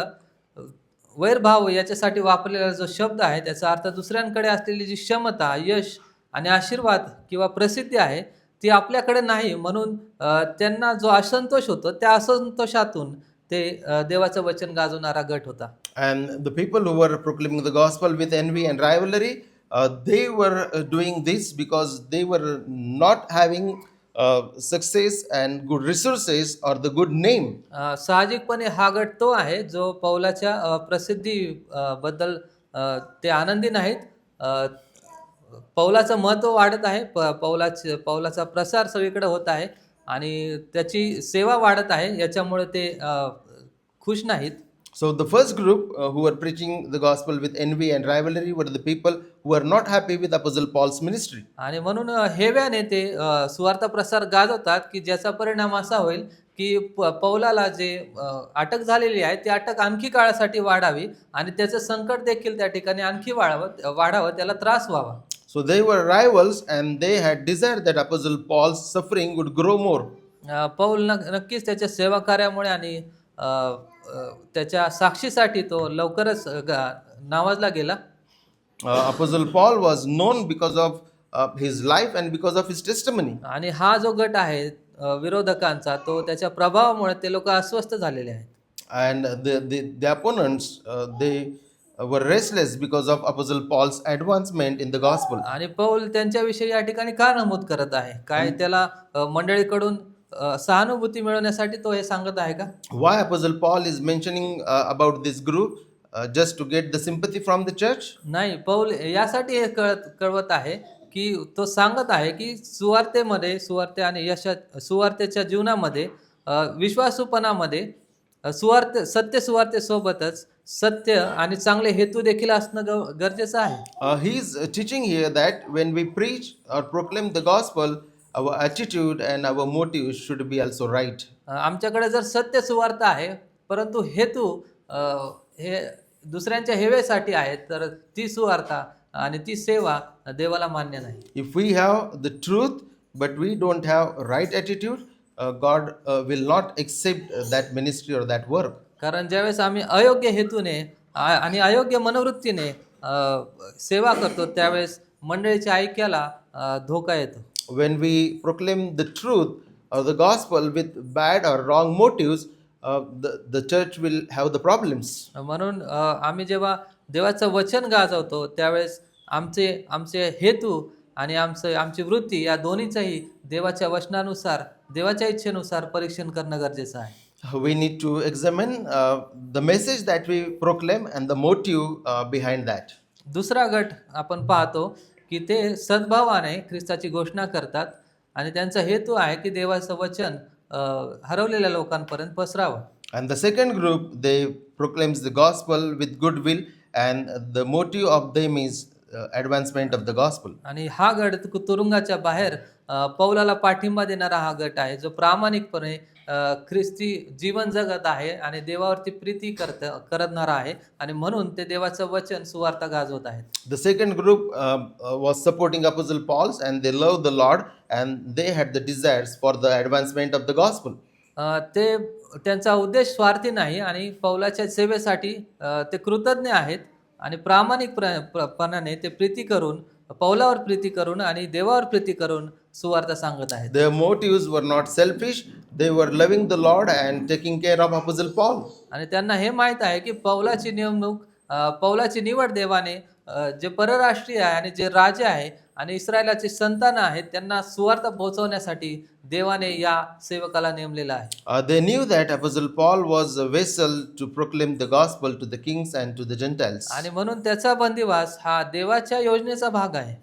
वैरभाव याच्यासाठी वापरलेला जो शब्द आहे त्याचा अर्थ दुसऱ्यांकडे असलेली जी क्षमता, यश आणि आशीर्वाद किंवा प्रसिद्धी आहे ती आपल्याकडे नाही, म्हणून त्यांना जो असंतोष होतो त्या असंतोषातून ते देवाचं वचन गाजवणारा गट होता. And the people who were proclaiming the gospel with envy and rivalry, they were doing this because they were not having success and good resources or the good name. साहजिकपणे हा गट तो आहे जो पौलाच्या प्रसिद्धी बद्दल ते आनंदी नाहीत. पौलाचं महत्त्व वाढत आहे, पौलाचा प्रसार सगळीकडे होत आहे आणि त्याची सेवा वाढत आहे, याच्यामुळे ते खुश नाहीत. So the first group who were preaching the gospel with envy and rivalry were the people who were not happy with Apostle Paul's ministry. आणि म्हणून हेव्याने ते सुवार्ता प्रसार गाजवतात की ज्याचा परिणाम असा होईल की पौलाला जे अटक झालेली आहे ती अटक आणखी काळासाठी वाढावी आणि त्याचं संकट देखील त्या ठिकाणी आणखी वाढावं, त्याला त्रास व्हावा. So they were rivals and they had desired that Apostle Paul's suffering would grow more. Paul नक्कीच त्याच्या सेवा कार्यामुळे आणि त्याच्या साक्षीसाठी तो लवकरच नावाजला गेला. Apostle Paul was known because of his life and because of his testimony. आणि हा जो गट आहे विरोधकांचा, तो त्याच्या प्रभावामुळे ते लोक अस्वस्थ झालेले आहेत. And the opponents, they were restless because of Apostle Paul's advancement in the gospel. आणि पौल त्यांच्याविषयी या ठिकाणी का नमूद करत आहे? काय त्याला मंडळीकडून सहानुभूती मिळवण्यासाठी तो हे सांगत आहे का? Why Apostle Paul is mentioning about this group just to get the sympathy from the church? नाही, पौल यासाठी हे कळवत आहे की तो सांगत आहे की सुवार्ते आणि सुवार्तेच्या जीवनामध्ये, विश्वासूपणामध्ये सत्य सुवार्तेसोबतच सत्य आणि चांगले हेतू देखील असणं गरजेचं आहे. He is teaching here that when we preach or proclaim the gospel, our attitude and our motives should be also right. आमच्याकडे जर सत्य सुवार्ता आहे परंतु हेतू हे दुसऱ्यांच्या हेवेसाठी आहे, तर ती सुवार्ता आणि ती सेवा देवाला मान्य नाही. If we have the truth but we don't have right attitude, God will not accept that ministry or that work. कारण ज्यावेळेस आम्ही अयोग्य हेतूने आणि अयोग्य मनोवृत्तीने सेवा करतो त्यावेळेस मंडळीच्या ऐक्याला धोका येतो. When we proclaim the truth or the gospel with bad or wrong motives, the church will have the problems. म्हणून आम्ही जेव्हा देवाचं वचन गाजवतो त्यावेळेस आमचे हेतू आणि आमची वृत्ती या दोन्हीचाही देवाच्या वचनानुसार, देवाच्या इच्छेनुसार परीक्षण करणं गरजेचं आहे. We need to examine the message that we proclaim and the motive behind that. दुसरा गट आपण पाहतो की ते सद्भावाने ख्रिस्ताची घोषणा करतात आणि त्यांचा हेतू आहे की देवाचं वचन हरवलेल्या लोकांपर्यंत पसरावं. And the second group, they proclaims the gospel with good will, and the motive of them is advancement of the gospel. आणि हा गट तुरुंगाच्या बाहेर पौलाला पाठिंबा देणारा हा गट आहे, जो प्रामाणिकपणे ख्रिस्ती जीवन जगत आहे आणि देवावरती प्रीती करणारा आहे आणि म्हणून ते देवाचं वचन सुवार्ता गाजवत आहेत. The second group was supporting Apostle Paul, and they loved the Lord and they had the desires for the advancement of the gospel. त्यांचा उद्देश स्वार्थी नाही आणि पौलाच्या सेवेसाठी ते कृतज्ञ आहेत आणि प्रामाणिकपणाने ते पौलावर प्रीती करून आणि देवावर प्रीती करून सुवार्ता सांगत आहेत. Their motives were not selfish. They were loving the Lord and taking care of Apostle Paul. आणि त्यांना हे माहीत आहे की पौलाची निवड देवाने जे परराष्ट्रीय आहे आणि जे राजे आहे आणि इस्रायलाची संतानं आहेत त्यांना सुवार्थ पोहोचवण्यासाठी देवाने या सेवकाला नेमलेलं आहे. They knew that Apostle Paul was a vessel to proclaim the gospel to the kings and to the Gentiles. आणि म्हणून त्याचा बंदिवास हा देवाच्या योजनेचा भाग आहे.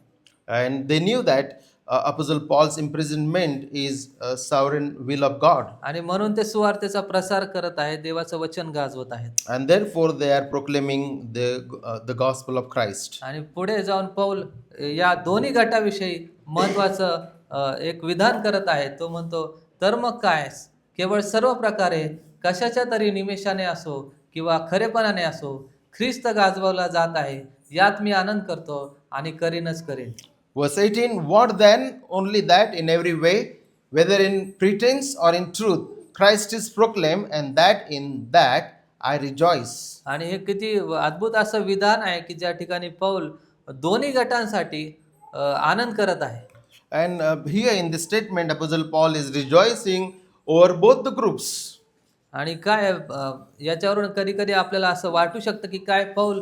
And they knew that Apostle Paul's imprisonment is a sovereign will of God. आणि म्हणून ते सुवार्तेचा प्रसार करत आहेत, देवाचं वचन गाजवत आहेत. And therefore they are proclaiming the gospel of Christ. आणि पुढे जाऊन पौल या दोन्ही गटाविषयी महत्वाचं एक विधान करत आहे. तो म्हणतो, तर मग काय, केवळ सर्व प्रकारे कशाच्या तरी निमेषाने असो किंवा खरेपणाने असो ख्रिस्त गाजवला जात आहे, यात मी आनंद करतो आणि करीनच करीन. Verse 18, what then? Only that in every way, whether in pretense or in truth, Christ is proclaimed, and that in that I rejoice. आणि हे किती अद्भुत असं विधान आहे की ज्या ठिकाणी पौल दोन्ही गटांसाठी आनंद करत आहे. And here in this statement, Apostle Paul is rejoicing over both the groups. आणि काय याच्यावरून कधी कधी आपल्याला असं वाटू शकतं की काय पौल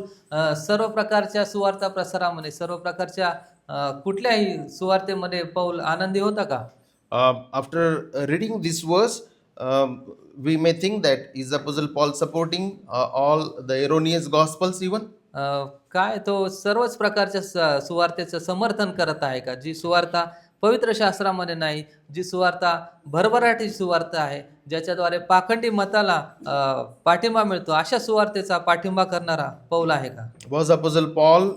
सर्व प्रकारच्या सुवार्ता प्रसारामध्ये, सर्व प्रकारच्या कुठल्याही सुवार्तेमध्ये पौल आनंदी होता का? After reading this verse, we may think that is Apostle Paul supporting all the erroneous gospels even? काय तो सर्वच प्रकारच्या सुवार्तेचं समर्थन करत आहे का? जी सुवार्ता पवित्र शास्त्रामध्ये नाही, जी सुवार्ता भरभराटी सुवार्ता आहे, ज्याच्याद्वारे पाखंडी मताला पाठिंबा मिळतो, अशा सुवार्तेचा पाठिंबा करणारा पौल आहे का? Was Apostle Paul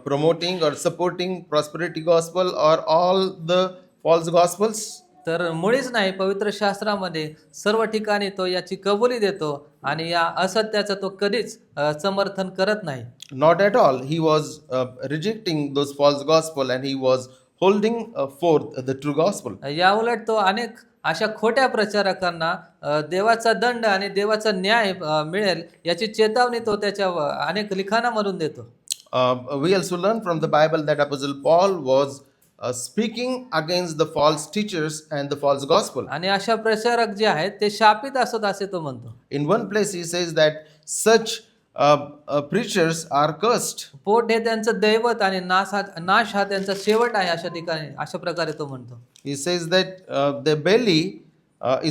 promoting or supporting prosperity gospel or all the false gospels? तर मुळीच नाही. पवित्र शास्त्रामध्ये सर्व ठिकाणी तो याची कबुली देतो आणि या असत्याचं तो कधीच समर्थन करत नाही. Not at all. He was rejecting those false gospel and he was holding forth the true gospel. या उलट तो अनेक अशा खोट्या प्रचारकांना देवाचा दंड आणि देवाचा न्याय मिळेल याची चेतावणी तो त्याच्या अनेक लिखाणामधून देतो. We also learn from the Bible that Apostle Paul was speaking against the false teachers and the false gospel. आणि अशा प्रचारक जे आहेत ते शापित असत असे तो म्हणतो. In one place he says that such preachers are cursed. पोट हे त्यांचं दैवत आणि नाश हा त्यांचा शेवट आहे, अशा ठिकाणी अशा प्रकारे तो म्हणतो. He says that their belly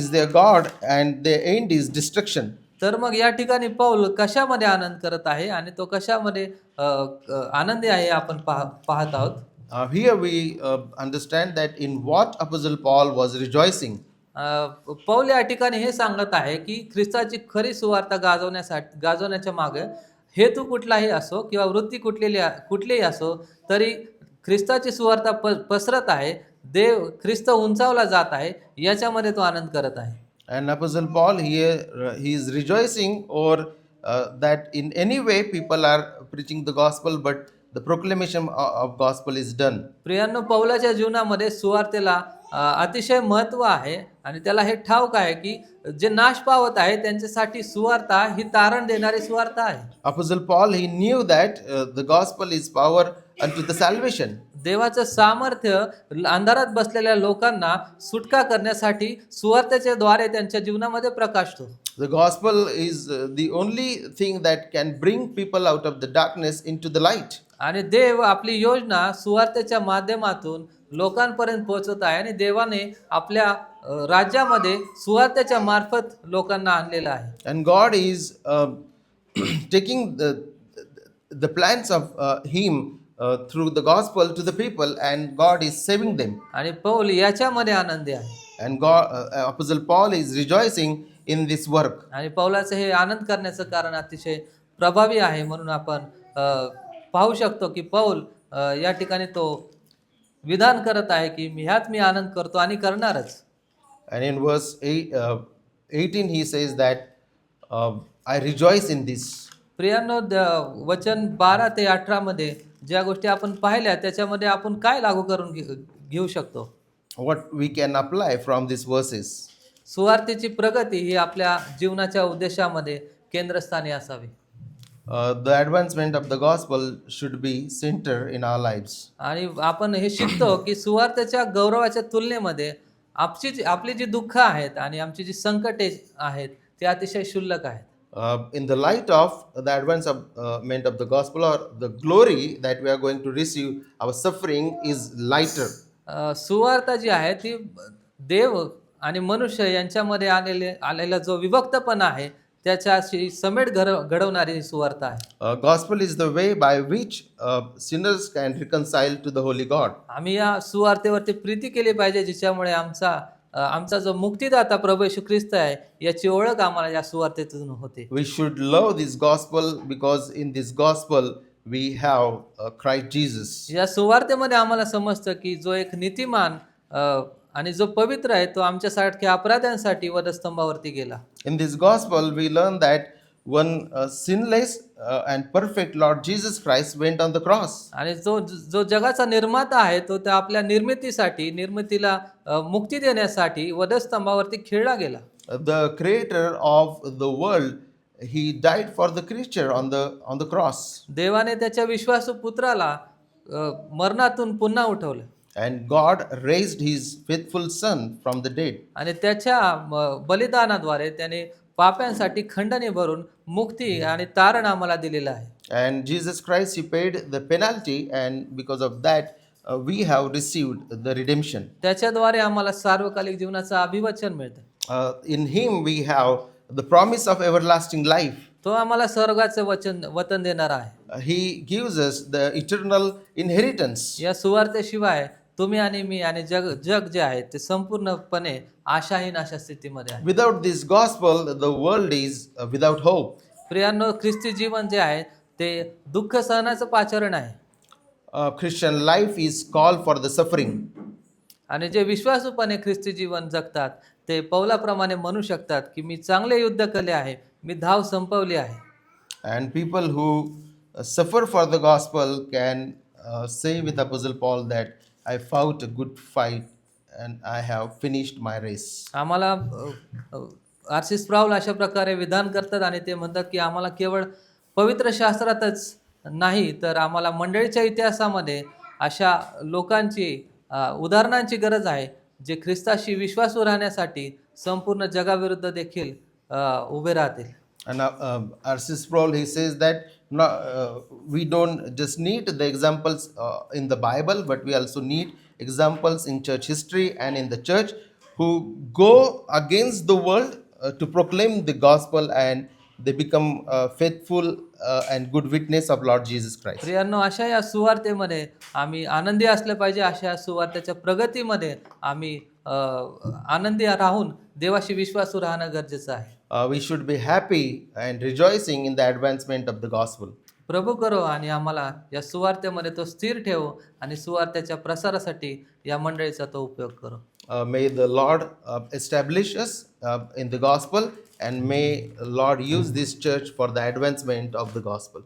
is their God and their end is destruction. तर मग या ठिकाणी पौल कशामध्ये आनंद करत आहे आणि तो कशामध्ये आनंदी आहे आपण पाहत आहोत. Here we understand that in what Apostle Paul was rejoicing. Paul या ठिकाणी हे सांगत आहे की ख्रिस्ताची खरी सुवार्ता गाजवण्याच्या मागे हेतू कुठलाही असो किंवा वृत्ती कुठलीही असो, तरी ख्रिस्ताची सुवार्ता पसरत आहे, देव ख्रिस्त उंचावला जात आहे, याच्यामध्ये तो आनंद करत आहे. And Apostle Paul here he is rejoicing over that in any way people are preaching the gospel, but the proclamation of gospel is done. प्रियांनो, पौलाच्या जीवनामध्ये सुवार्तेला अतिशय महत्त्व आहे आणि त्याला हे ठाऊक आहे की जे नाश पावत आहे त्यांच्यासाठी सुवार्ता ही तारण देणारी सुवार्ता आहे. Apostle Paul he knew that the gospel is power unto the salvation. देवाचं सामर्थ्य अंधारात बसलेल्या लोकांना सुटका करण्यासाठी सुवार्तेच्या द्वारे त्यांच्या जीवनामध्ये प्रकाशतो. The gospel is the only thing that can bring people out of the darkness into the light. आणि देव आपली योजना सुवार्तेच्या माध्यमातून लोकांपर्यंत पोहोचवत आहे आणि देवाने आपल्या राज्यामध्ये सुवार्तेच्या मार्फत लोकांना आणलेलं आहे. And God is taking the plans of him through the gospel to the people, and God is saving them. आणि पौल याच्यामध्ये आनंदी आहे. And God, Apostle Paul is rejoicing in this work. आणि पौलाचं हे आनंद करण्याचं कारण अतिशय प्रभावी आहे. म्हणून आपण पाहू शकतो की पौल या ठिकाणी तो विधान करत आहे की ह्यात मी आनंद करतो आणि करणारच. And in verse 18 he says that I rejoice in this. प्रियांनो, वचन 12 ते 18 मध्ये ज्या गोष्टी आपण पाहिल्या त्याच्यामध्ये आपण काय लागू करून घेऊ शकतो? What we can apply from these verses. सुवार्तेची प्रगती ही आपल्या जीवनाच्या उद्देशामध्ये केंद्रस्थानी असावी. The advancement of the gospel should be center in our lives. आणि आपण हे शिकतो की सुवार्तेच्या गौरवाच्या तुलनेमध्ये आपली जी दुःख आहेत आणि आमची जी संकटे आहेत ते अतिशय क्षुल्लक आहेत. in the light of the advancement of the gospel, or the glory that we are going to receive, our suffering is lighter. सुवार्ता जी आहे ती देव आणि मनुष्य यांच्यामध्ये आलेला जो विभक्तपणा आहे त्याच्याशी समेट घडवणारी ही सुवार्ता आहे. Gospel is the way by which sinners can reconcile to the holy God. आम्ही या सुवार्तेवरती प्रीती केली पाहिजे, जिच्यामुळे आमचा जो मुक्तिदाता प्रभू येशू ख्रिस्त आहे याची ओळख आम्हाला या सुवार्तेतून होते. We should love this gospel because in this gospel we have Christ Jesus. या सुवार्तेमध्ये आम्हाला समजतं की जो एक नीतिमान आणि जो पवित्र आहे तो आमच्यासारख्या अपराध्यांसाठी वधस्तंभावरती गेला. In this gospel we learn that one sinless and perfect Lord Jesus Christ went on the cross. आणि जो जगाचा निर्माता आहे तो त्या आपल्या निर्मितीला मुक्ती देण्यासाठी वधस्तंभावरती खिळला गेला. The creator of the world, he died for the creature on the cross. देवाने त्याच्या विश्वासू पुत्राला मरणातून पुन्हा उठवलं And God raised his faithful son from the dead. आणि त्याच्या बलिदानाद्वारे त्याने पाप्यांसाठी खंडणी भरून मुक्ती आणि तारण आम्हाला दिलेलं आहे. And Jesus Christ, he paid the penalty, and because of that we have received the redemption. त्याच्याद्वारे आम्हाला सार्वकालिक जीवनाचं अभिवचन मिळतं. In him we have the promise of everlasting life. तो आम्हाला स्वर्गाचं वचन देणार आहे. He gives us the eternal inheritance. या सुवार्तेशिवाय तुम्ही आणि मी आणि जग जे आहे ते संपूर्णपणे आशाहीन अशा स्थितीमध्ये आहे. Without this gospel, the world is withoत hope. प्रियांनो, ख्रिस्ती जीवन जे आहे ते दुःख सहनाचं पाचारण आहे. Christian life is called for the suffering. आणि जे विश्वासूपणे ख्रिस्ती जीवन जगतात ते पौलाप्रमाणे म्हणू शकतात की मी चांगले युद्ध केले आहे, मी धाव संपवली आहे. And people who suffer for the gospel can say with Apostle Paul that I fought a good fight and I have finished my race. आम्हाला आर्सिस प्राऊल अशा प्रकारे विधान करतात आणि ते म्हणतात की आम्हाला केवळ पवित्र शास्त्रातच नाही तर आम्हाला मंडळीच्या इतिहासामध्ये अशा लोकांची उदाहरणांची गरज आहे जे ख्रिस्ताशी विश्वासू राहण्यासाठी संपूर्ण जगाविरुद्ध देखील उभे राहतील. And R.C. Sproul, he says that we don't just need the examples in the Bible, but we also need examples in church history and in the church who go against the world to proclaim the gospel, and they become faithful and good witness of Lord Jesus Christ. प्रियांनो, अशा या सुवार्तेमध्ये आम्ही आनंदी असले पाहिजे. अशा या सुवार्तेच्या प्रगतीमध्ये आम्ही आनंदी राहून देवाशी विश्वासू राहणं गरजेचं आहे. We should be happy and rejoicing in the advancement of the gospel. प्रभू करो आणि आम्हाला या सुवार्तेमध्ये तो स्थिर ठेवो आणि सुवार्तेच्या प्रसारासाठी या मंडळीचा तो उपयोग करो. May the Lord establish us in the gospel, and may Lord use this church for the advancement of the gospel.